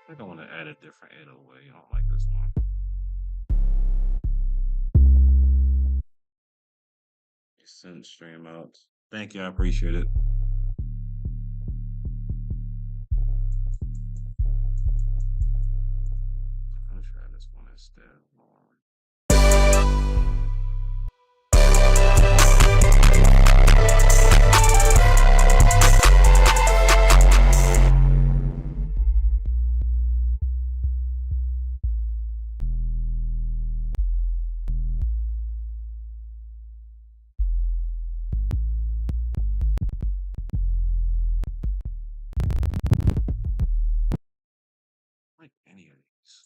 I think I want to add a different 808. I don't like this one. Send stream out. Thank you, I appreciate it. I'll try this one instead. Like any of these.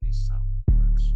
These sound works.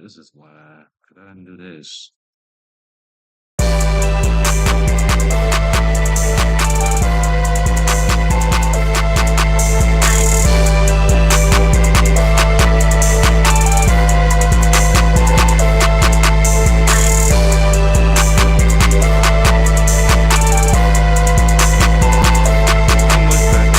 this is why. 'Cause I didn't do this. How much better?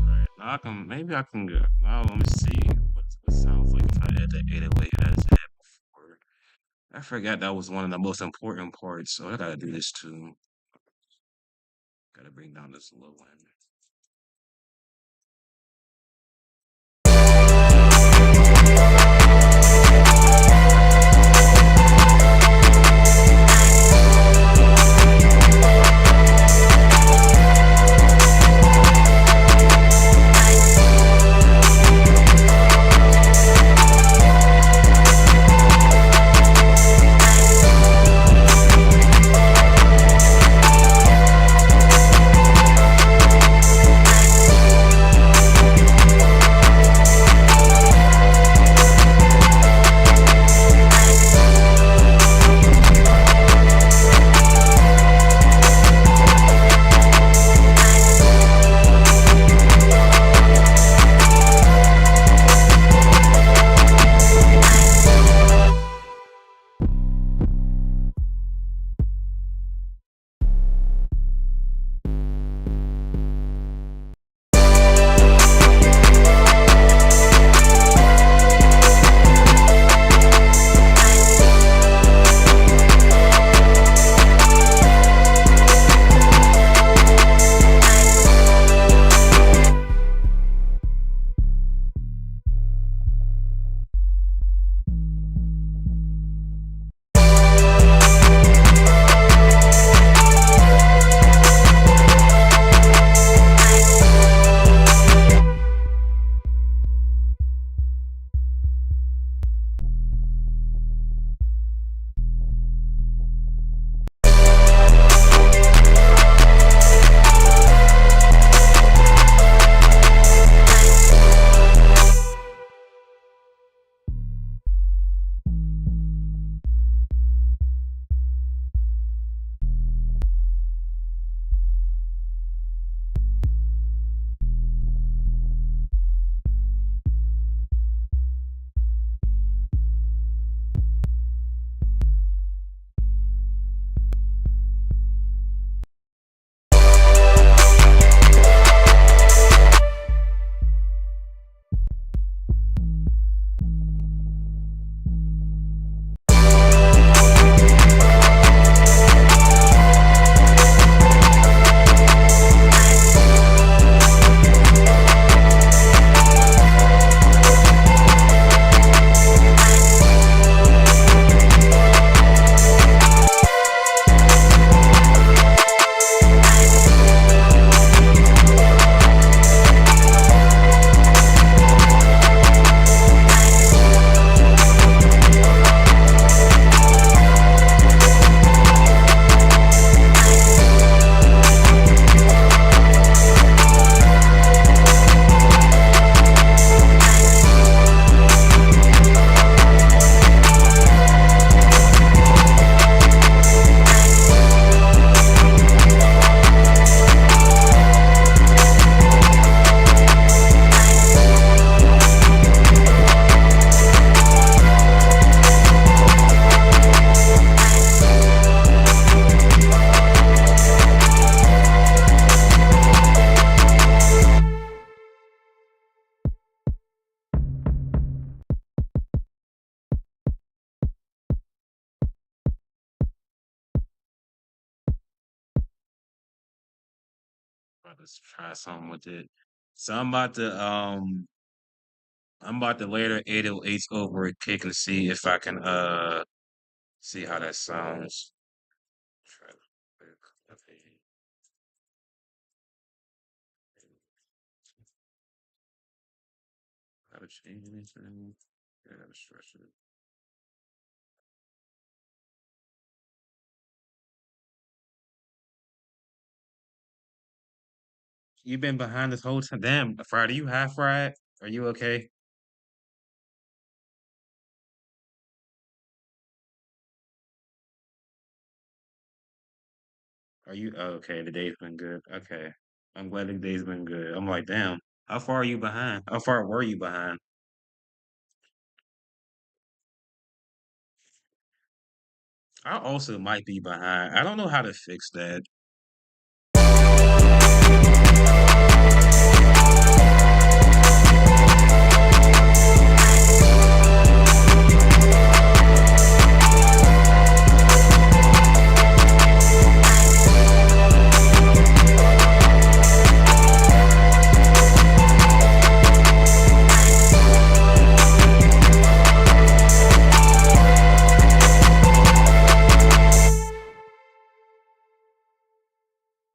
Alright, now I can maybe I can get now let me see what sounds like if I add the 808 as I had before. I forgot that was one of the most important parts, so I gotta do this too. Gotta bring down this low end. Let's try something with it. So I'm about to layer the 808s over a kick and see if I can see how that sounds. Try to- Gotta change anything. Yeah, gotta stretch it. You've been behind this whole time. Damn, Friday, you half fried? Are you okay? Are you okay? The day's been good. Okay. I'm glad the day's been good. I'm like, damn, how far are you behind? How far were you behind? I also might be behind. I don't know how to fix that.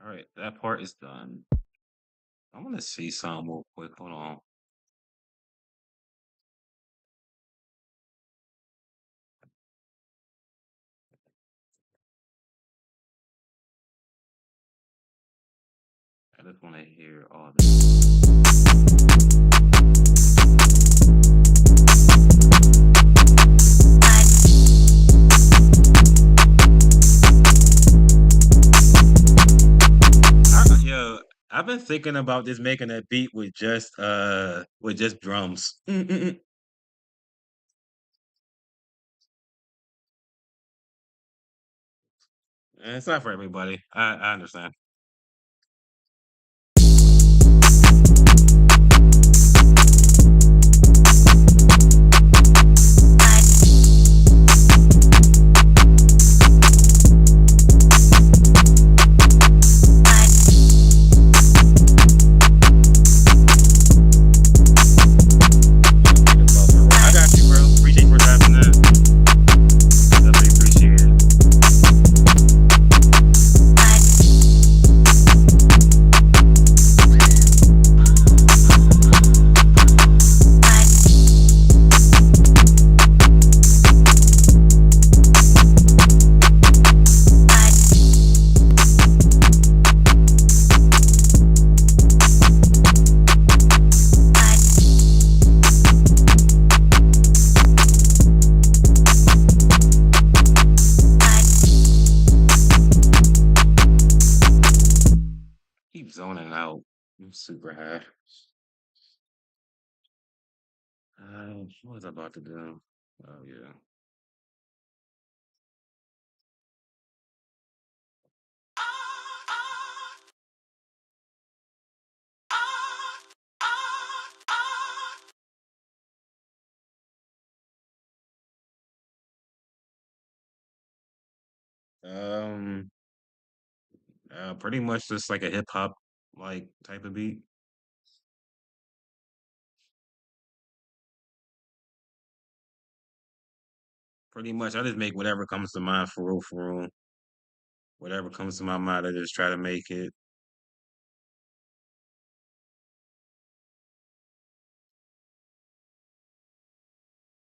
All right, that part is done. I want to see something real quick. Hold on. I just want to hear all this. Yo, I've been thinking about just making a beat with just drums. It's not for everybody. I understand. I got you, bro. Appreciate you for dropping that. Definitely appreciate it. Keep zoning out. I'm super high. What was I about to do? Oh yeah. Um, pretty much just like a hip hop like type of beat. Pretty much, I just make whatever comes to mind for real, for real. Whatever comes to my mind, I just try to make it.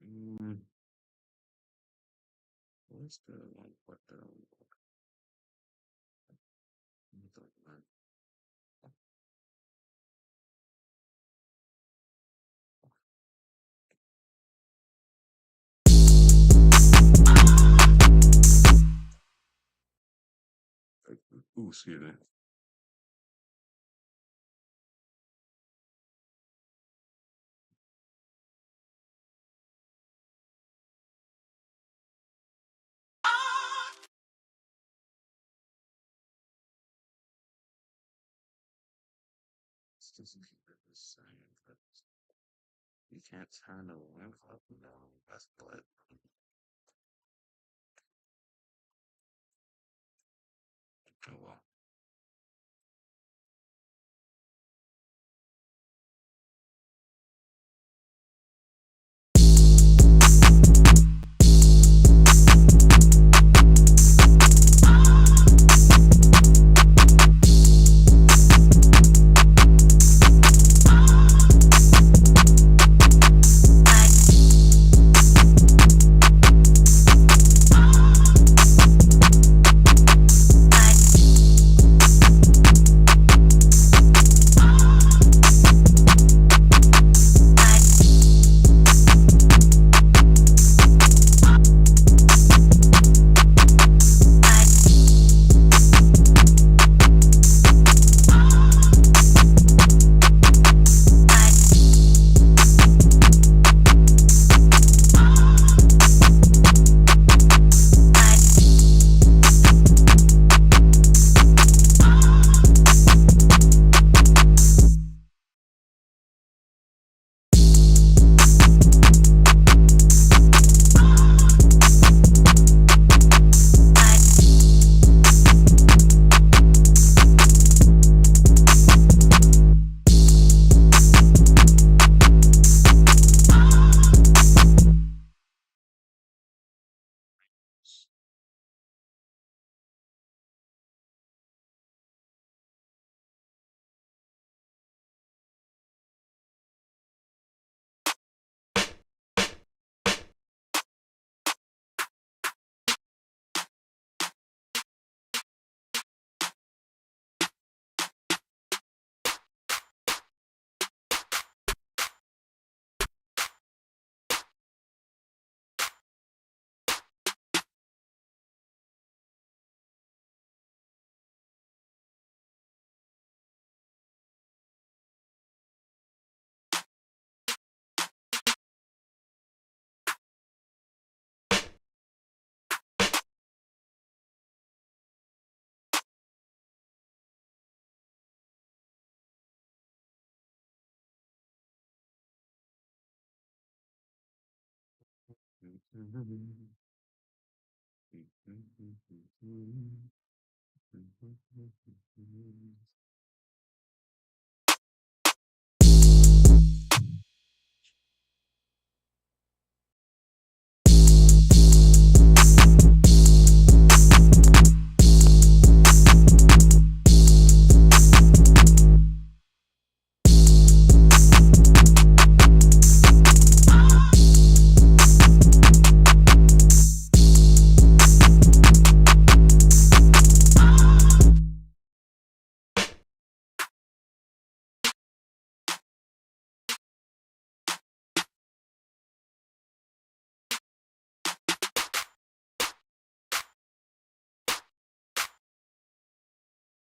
Mm, what's the one? What the? Ooh, excuse me. Still keep it the same, but you can't turn the length up and down. That's but oh well.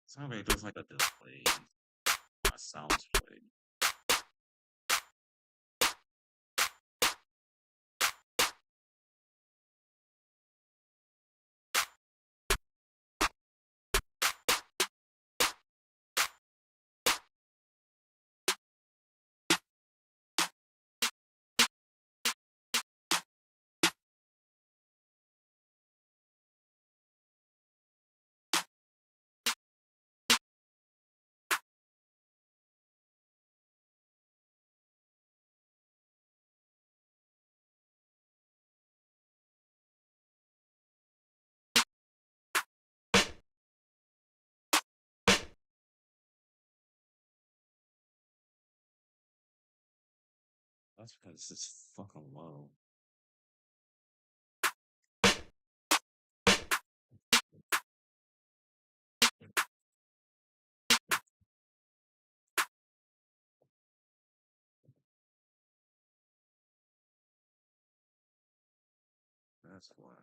Sound like there's like a delay. My sounds play. That's because it's fucking low. That's why.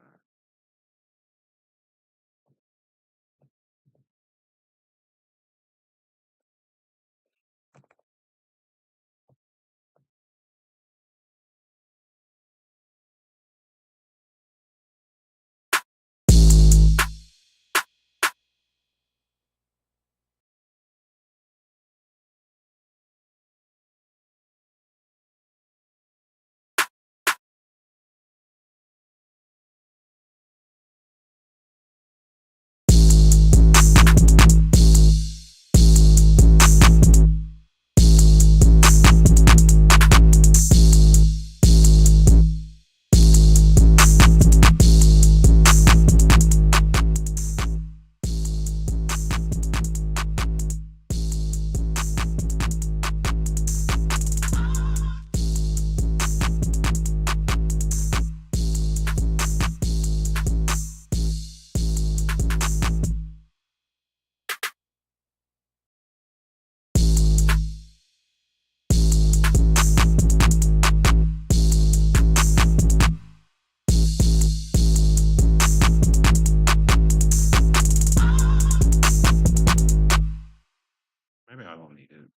Maybe I don't need it.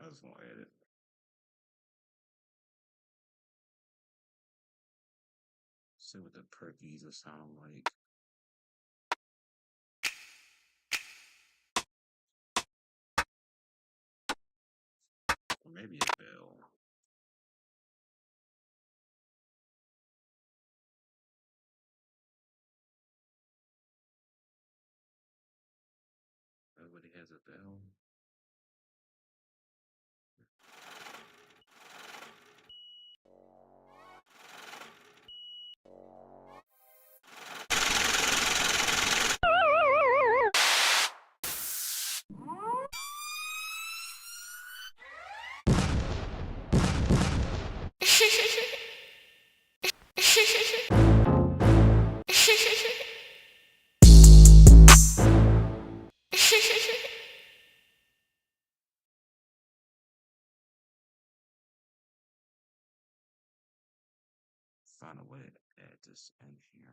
I just want to edit. See what the perkies will sound like. Or maybe a bell. Nobody has a bell. Find a way to add this in here.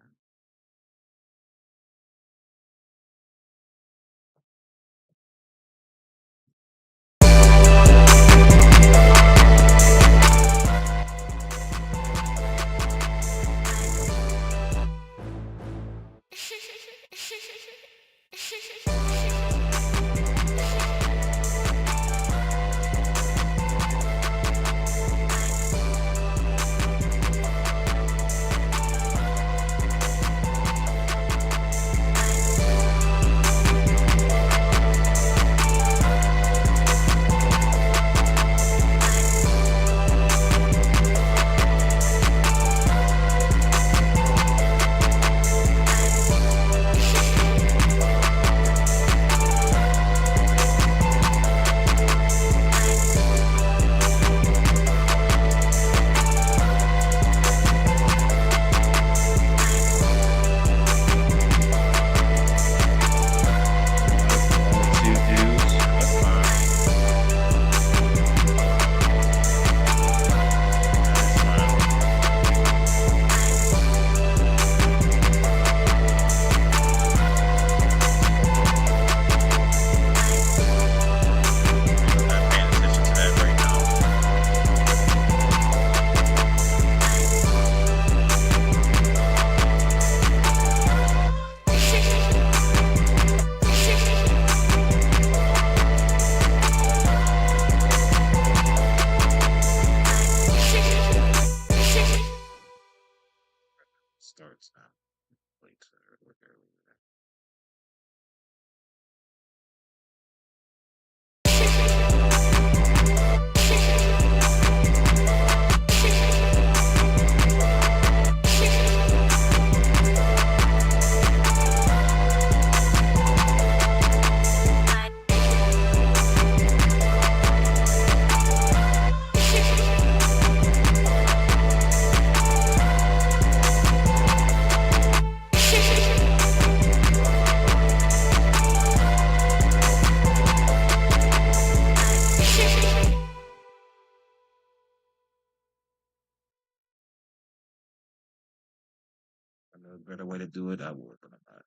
a better way to do it, I would, but I'm not.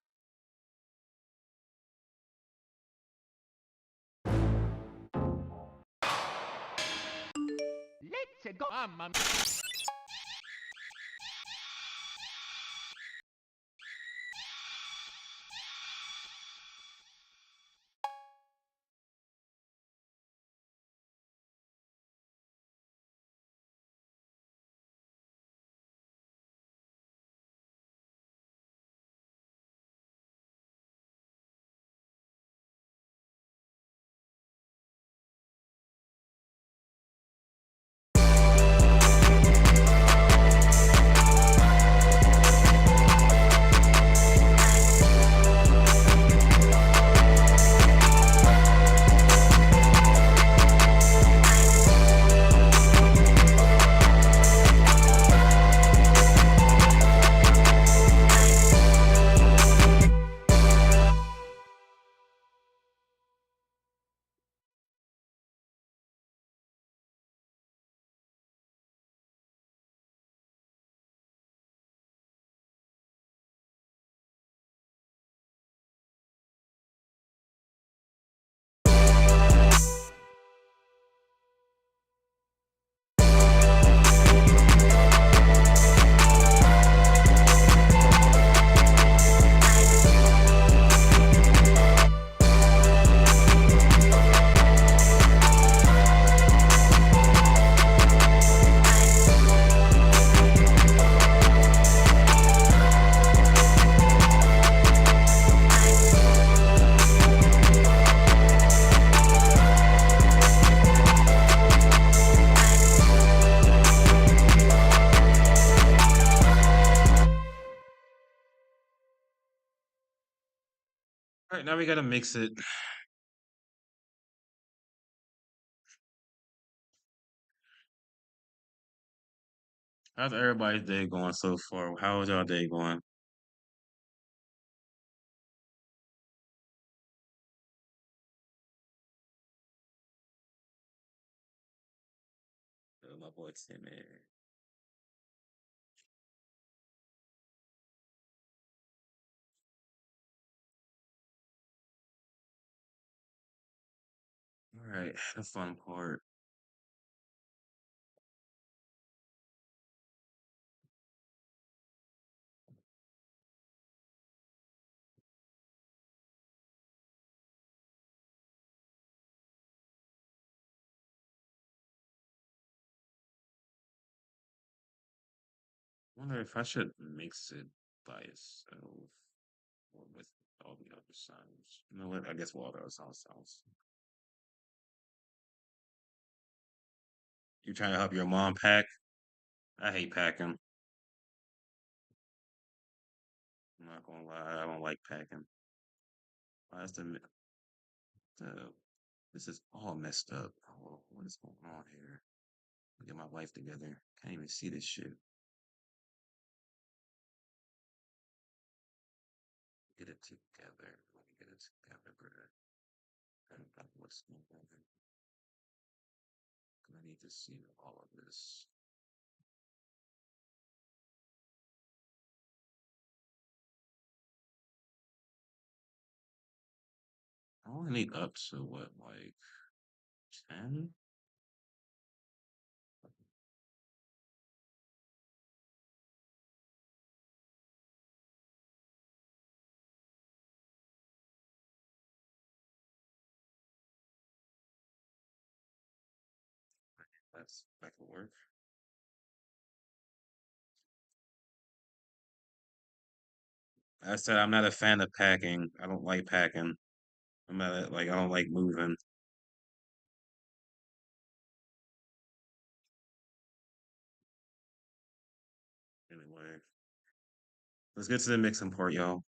Let's go, mamma. All right, now we gotta mix it. How's everybody's day going so far? How was y'all day going? My boy Timmy. All right, the fun part. Wonder if I should mix it by itself or with all the other sounds. You know what? I guess all the other sounds. You trying to help your mom pack? I hate packing. I'm not gonna lie, I don't like packing. Why is the this is all messed up? Oh, what is going on here? Get my life together. Can't even see this shit. Get it together. Let me get it together, bro. I don't know what's going on. I need to see all of this. I only need up to what, like 10? That could work. I said I'm not a fan of packing. I don't like packing. I'm not like I don't like moving. Anyway, let's get to the mixing part, y'all.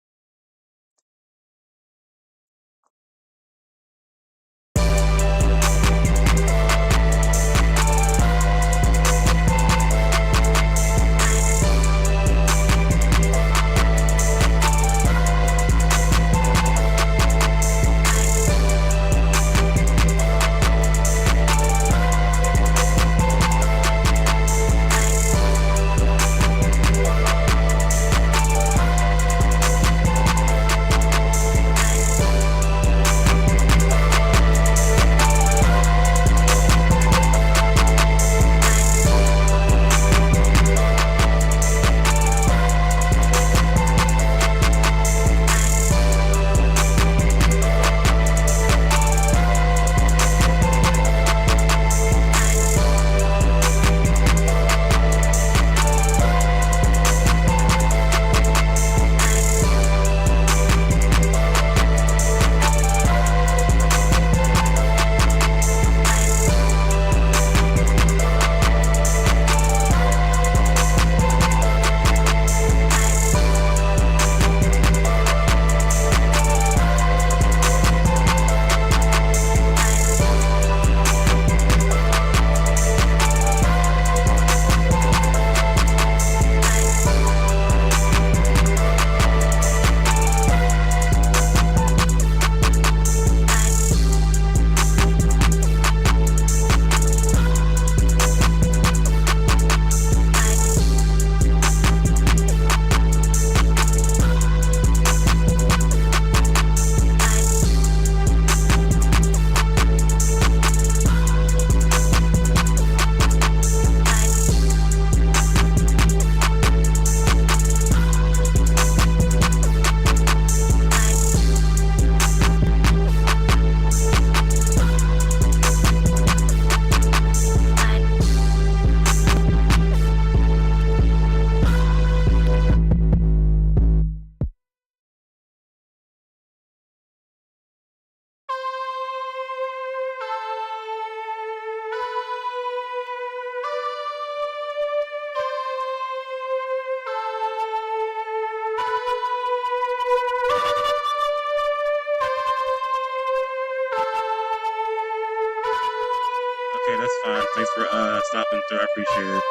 Thanks for stopping through. I appreciate it.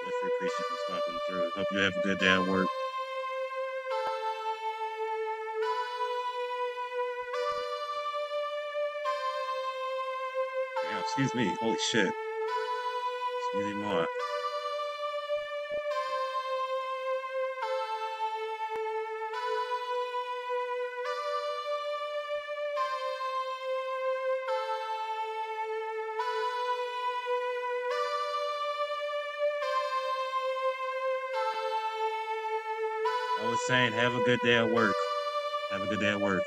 Definitely appreciate you stopping through. Hope you have a good day at work. Damn, excuse me. Holy shit. Excuse me more. I was saying, have a good day at work. Have a good day at work.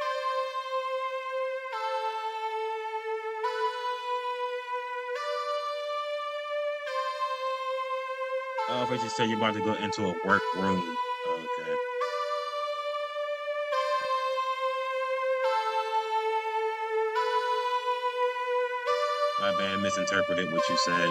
Oh, I thought you said you're about to go into a work room. Okay. My bad, misinterpreted what you said.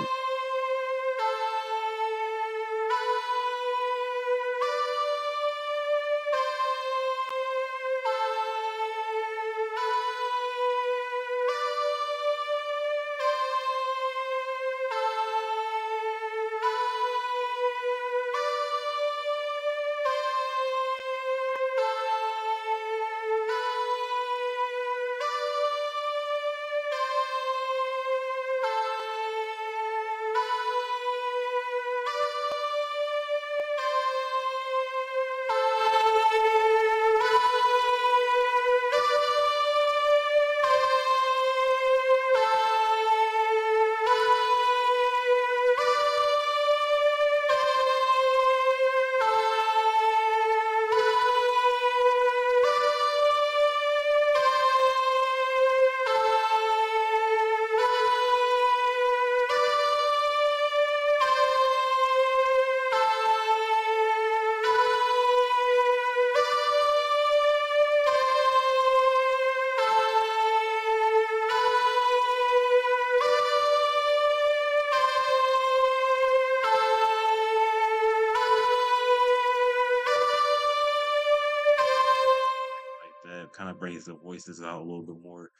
Like that kind of brings the voices out a little bit more.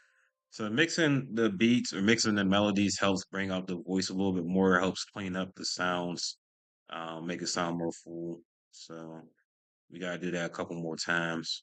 So mixing the beats or mixing the melodies helps bring out the voice a little bit more, helps clean up the sounds, make it sound more full. So we gotta do that a couple more times.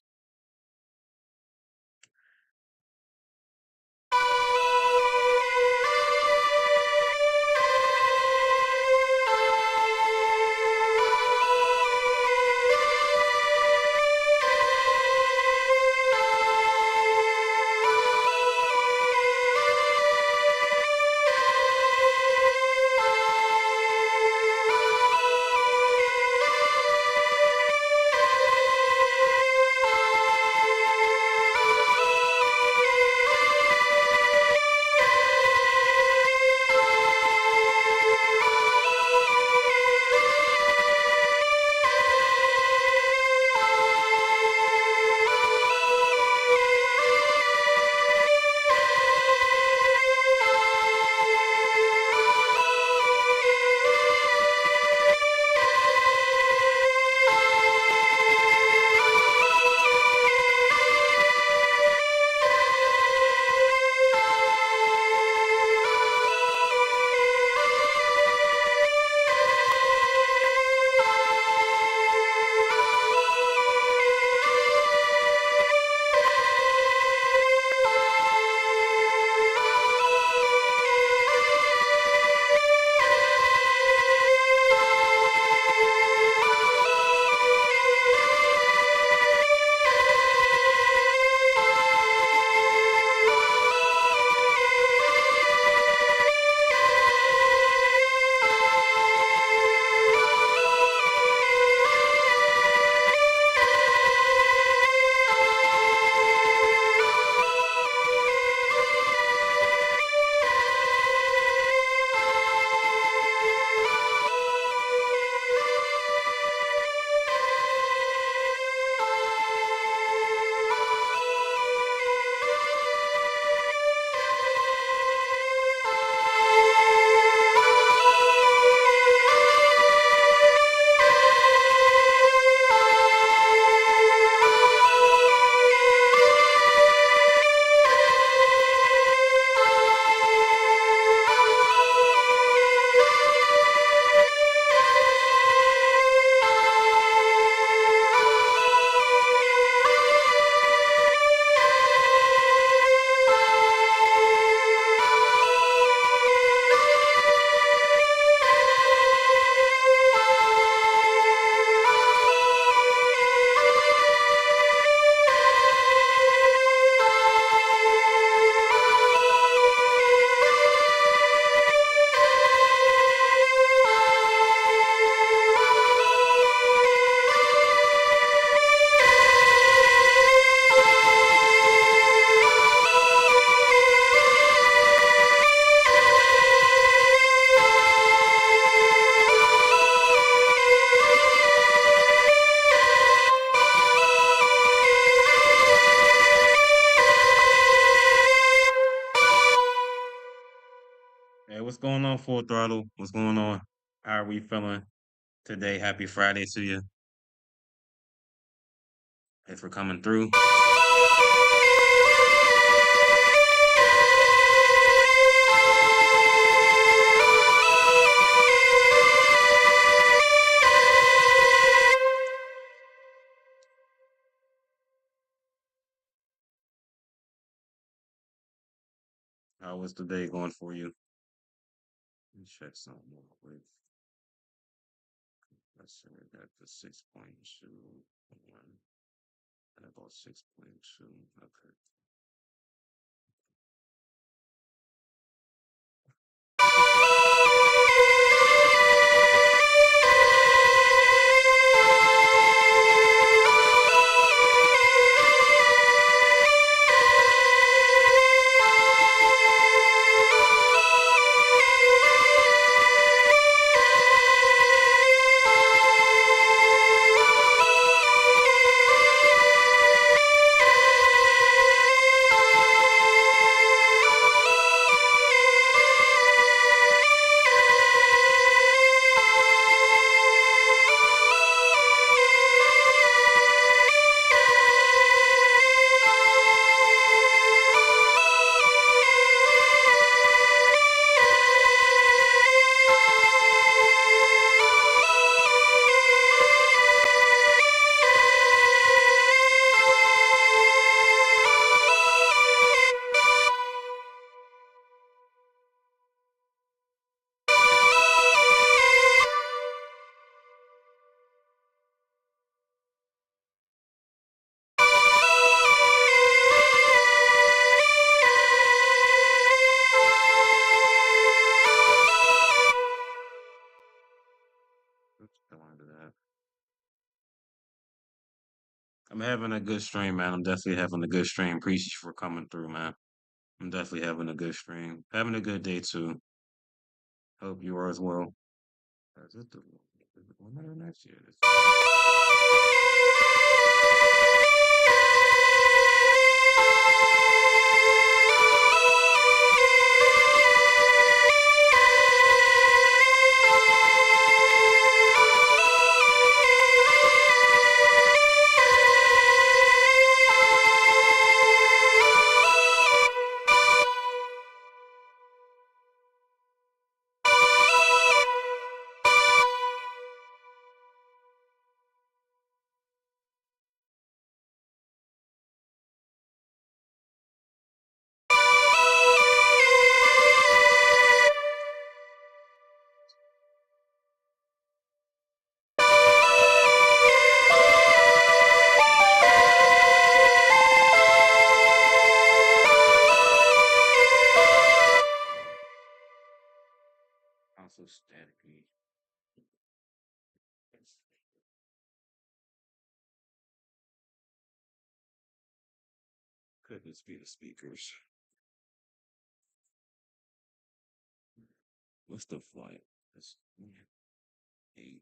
What's going on, Full Throttle? What's going on? How are we feeling today? Happy Friday to you. Thanks for coming through. How was the day going for you? Let me check something real quick. Let's see, I got the 6.2 one and about 6.2. Okay. Let's go on to that. I'm having a good stream, man. I'm definitely having a good stream. Appreciate you for coming through, man. I'm definitely having a good stream. Having a good day too. Hope you are as well. Is it the one that are next year? Also statically. Could this be the speakers? What's the flight? That's 8.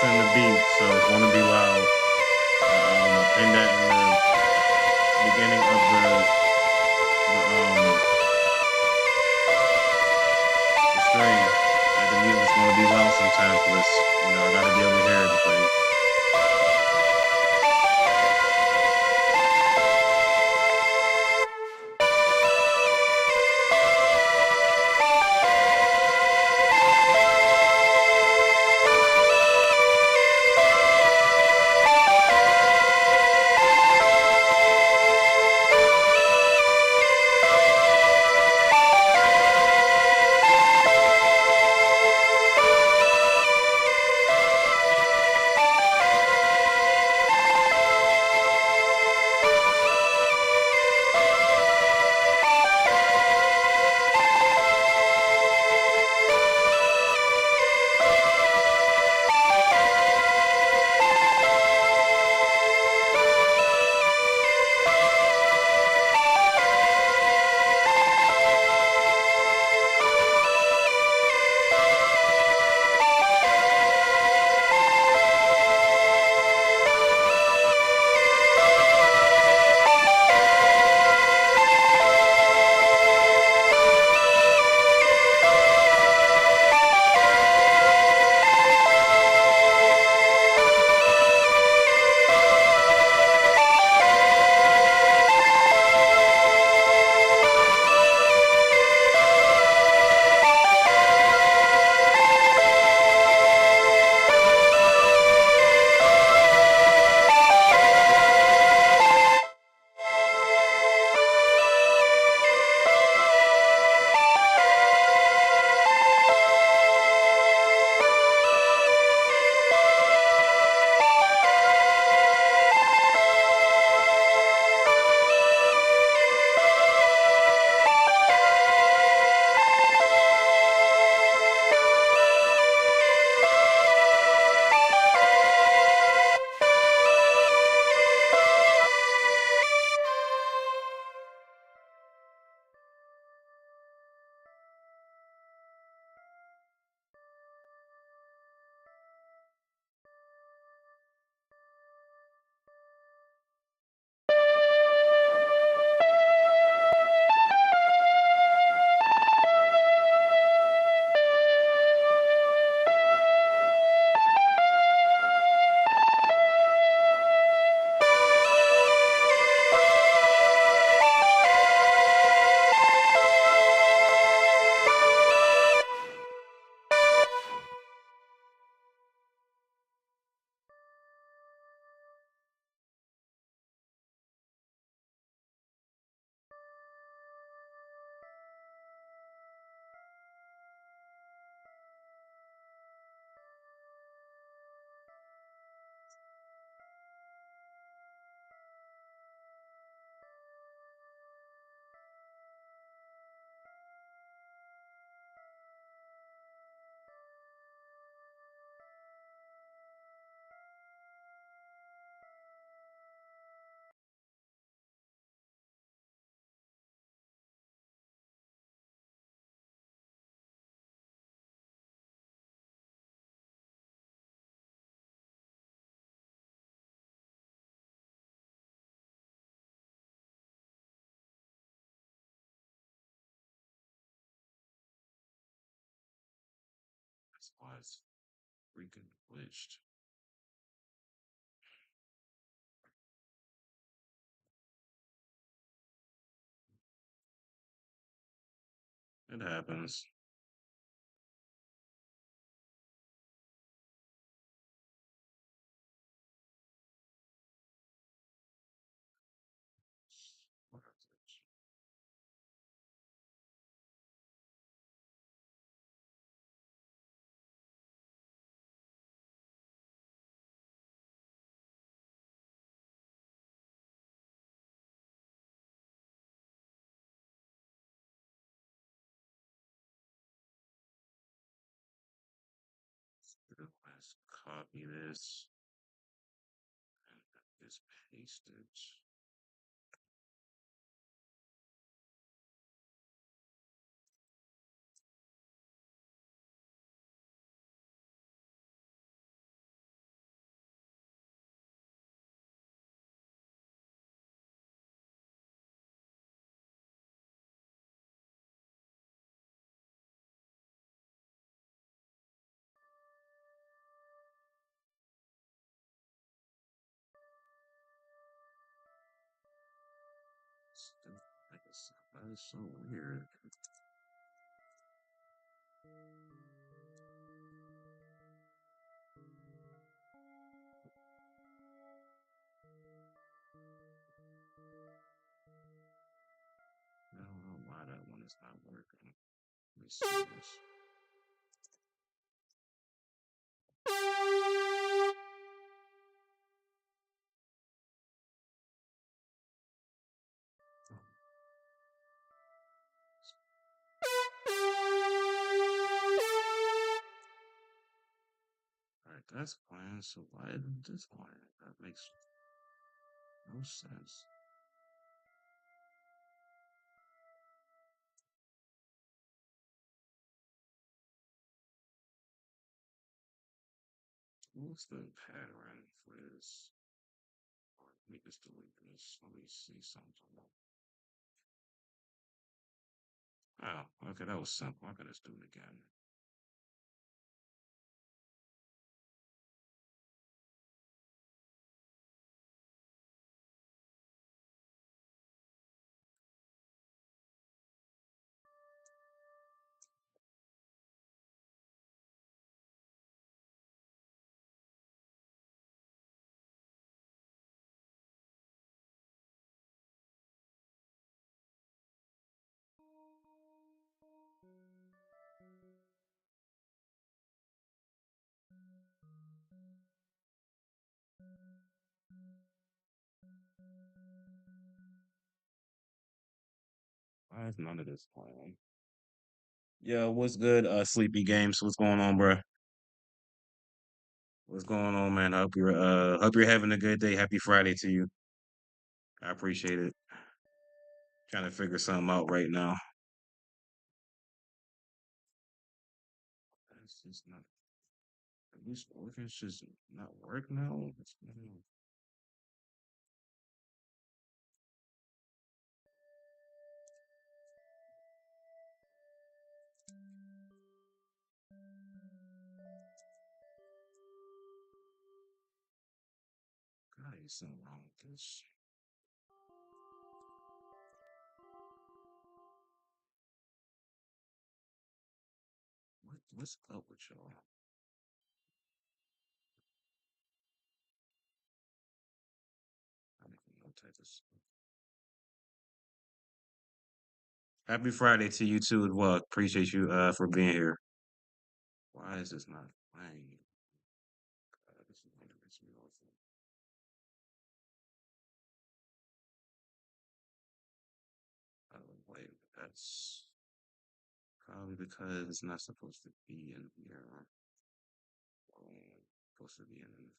mixing the beat, so it's going to be loud. I pinned that in the beginning of the stream. That the music's going to be loud sometimes because I got to be able to hear everything. That's why it's freaking glitched. It happens. Let's copy this and just paste it. That's so weird. I don't know why that one is not working. Let me see this. Alright, that's playing, so why isn't this playing? That makes no sense. What's the pattern for this? Let me just delete this. Let me see something. Oh, okay, that was simple. I can just do it again. Why is none of this playing? Yeah, what's good? Sleepy Games. What's going on, bro? What's going on, man? Hope you're having a good day. Happy Friday to you. I appreciate it. Trying to figure something out right now. It's just not. At least organs just not work now. God, there's something wrong with this. What's up with y'all? I make no type of. Happy Friday to you too as well. Appreciate you for being here. Why is this not playing? This is going to piss me off. Wait, that's probably because it's not supposed to be in here. Supposed to be in.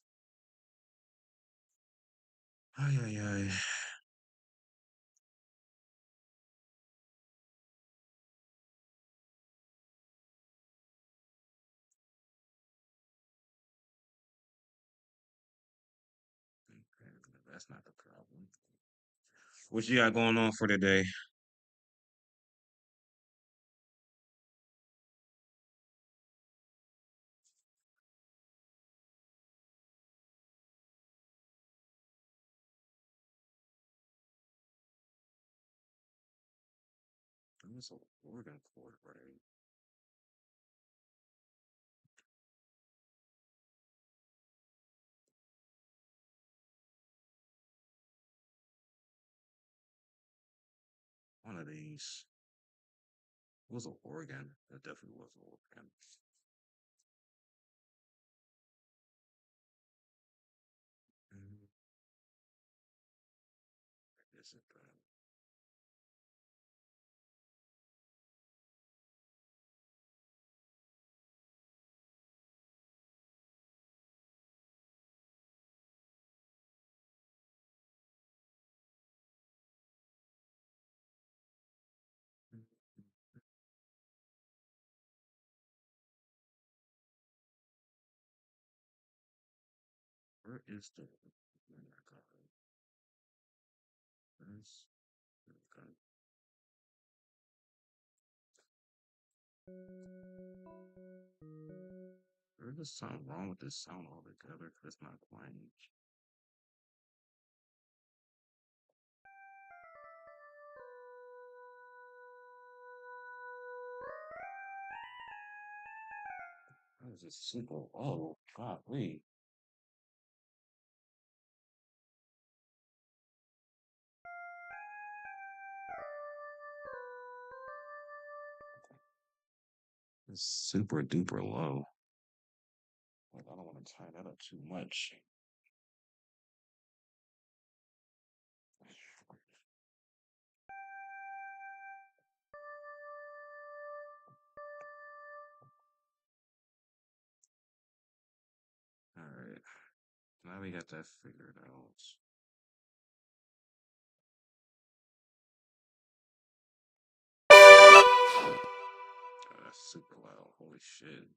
Ay, ay, ay. That's not the problem. What you got going on for today? There's a organ cord right. One of these was an organ. That definitely was an organ. Mm, is it? Where is the? Oh my God. There's, okay. There's just something wrong with this sound altogether because it's not playing. This is super low. God, wait. It's super duper low. Like, I don't want to turn that up too much. All right. Now we got that figured out. Oh, that's super loud. Holy shit.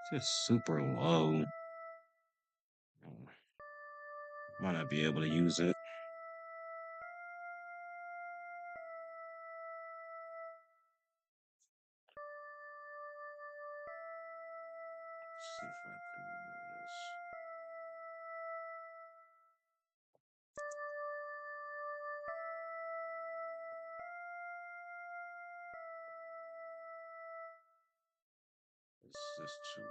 It's just super low. Might not be able to use it. Let's see if I can do this. It's just too low.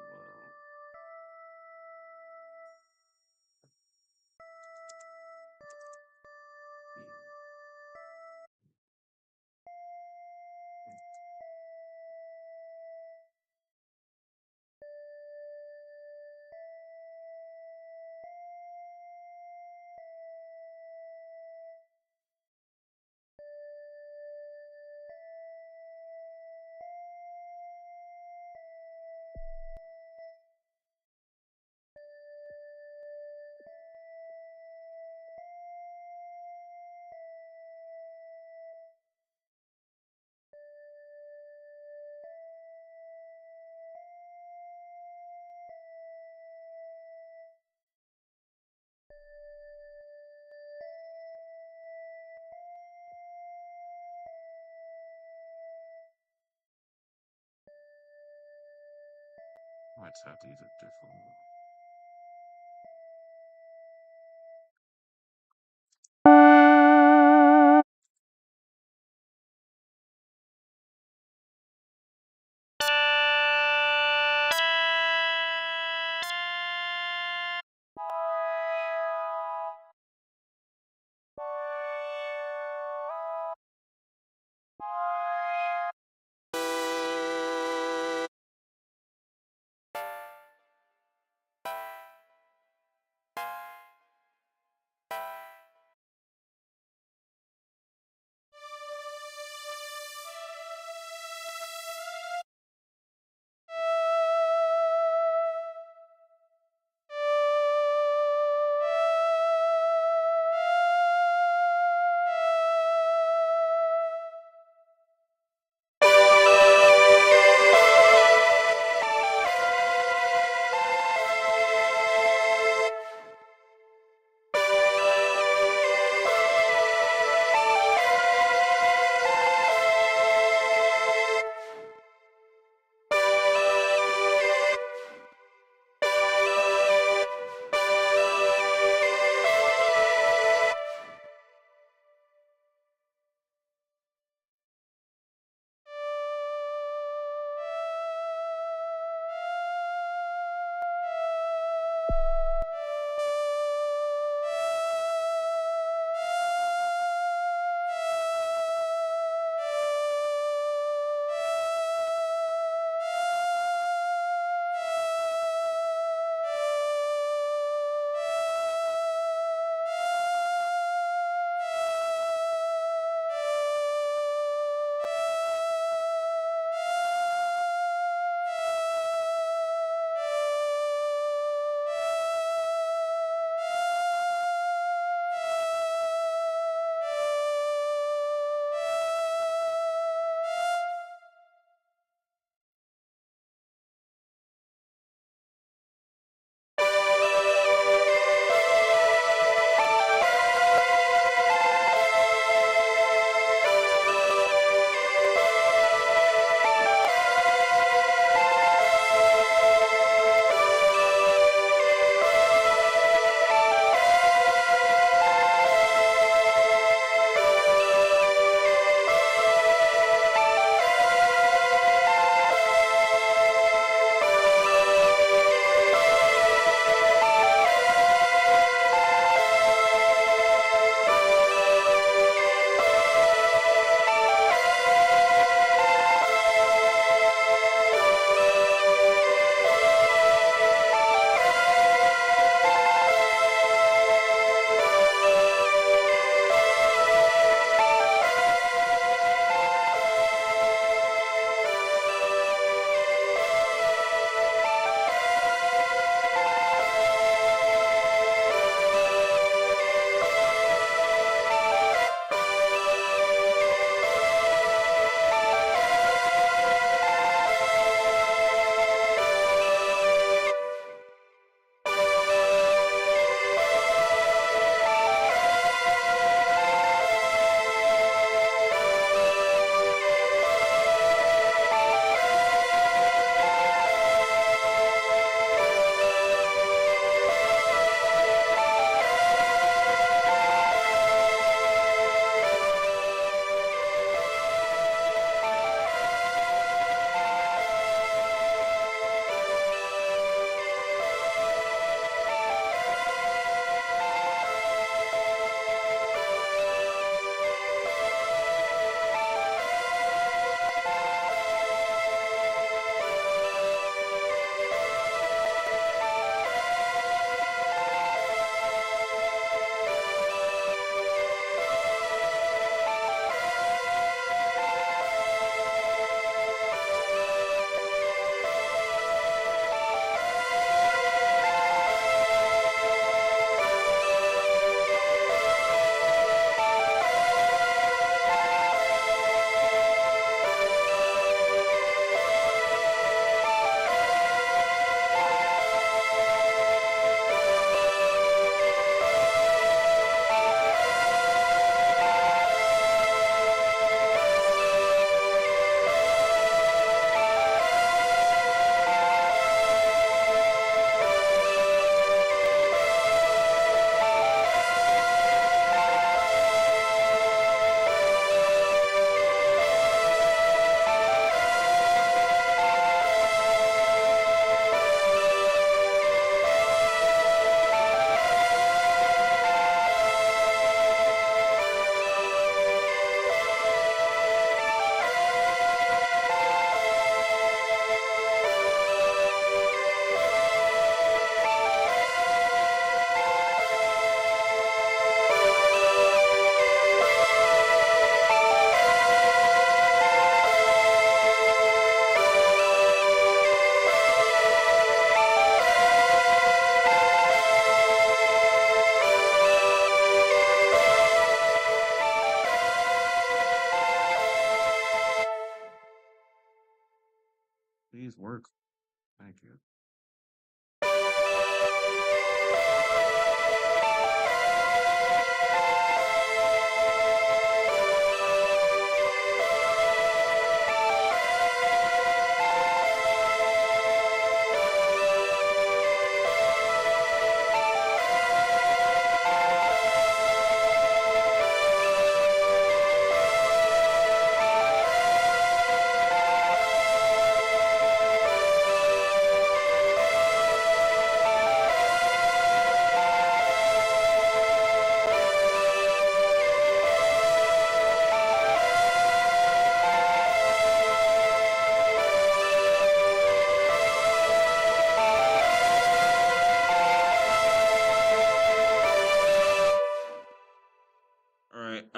Might have to use a different one.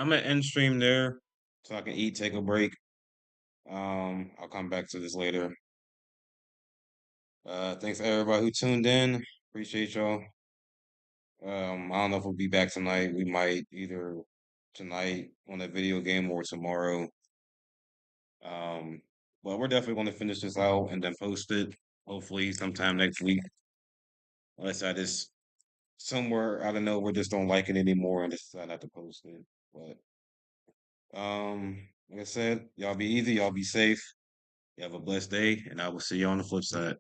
I'm gonna end stream there so I can eat, take a break. I'll come back to this later. Thanks to everybody who tuned in. Appreciate y'all. I don't know if we'll be back tonight. We might either tonight on a video game or tomorrow. Um, but we're definitely going to finish this out and then post it. Hopefully sometime next week. Unless I just somewhere I don't know, we just don't like it anymore and decide not to post it. But like I said, y'all be easy, y'all be safe. You have a blessed day, and I will see you on the flip side.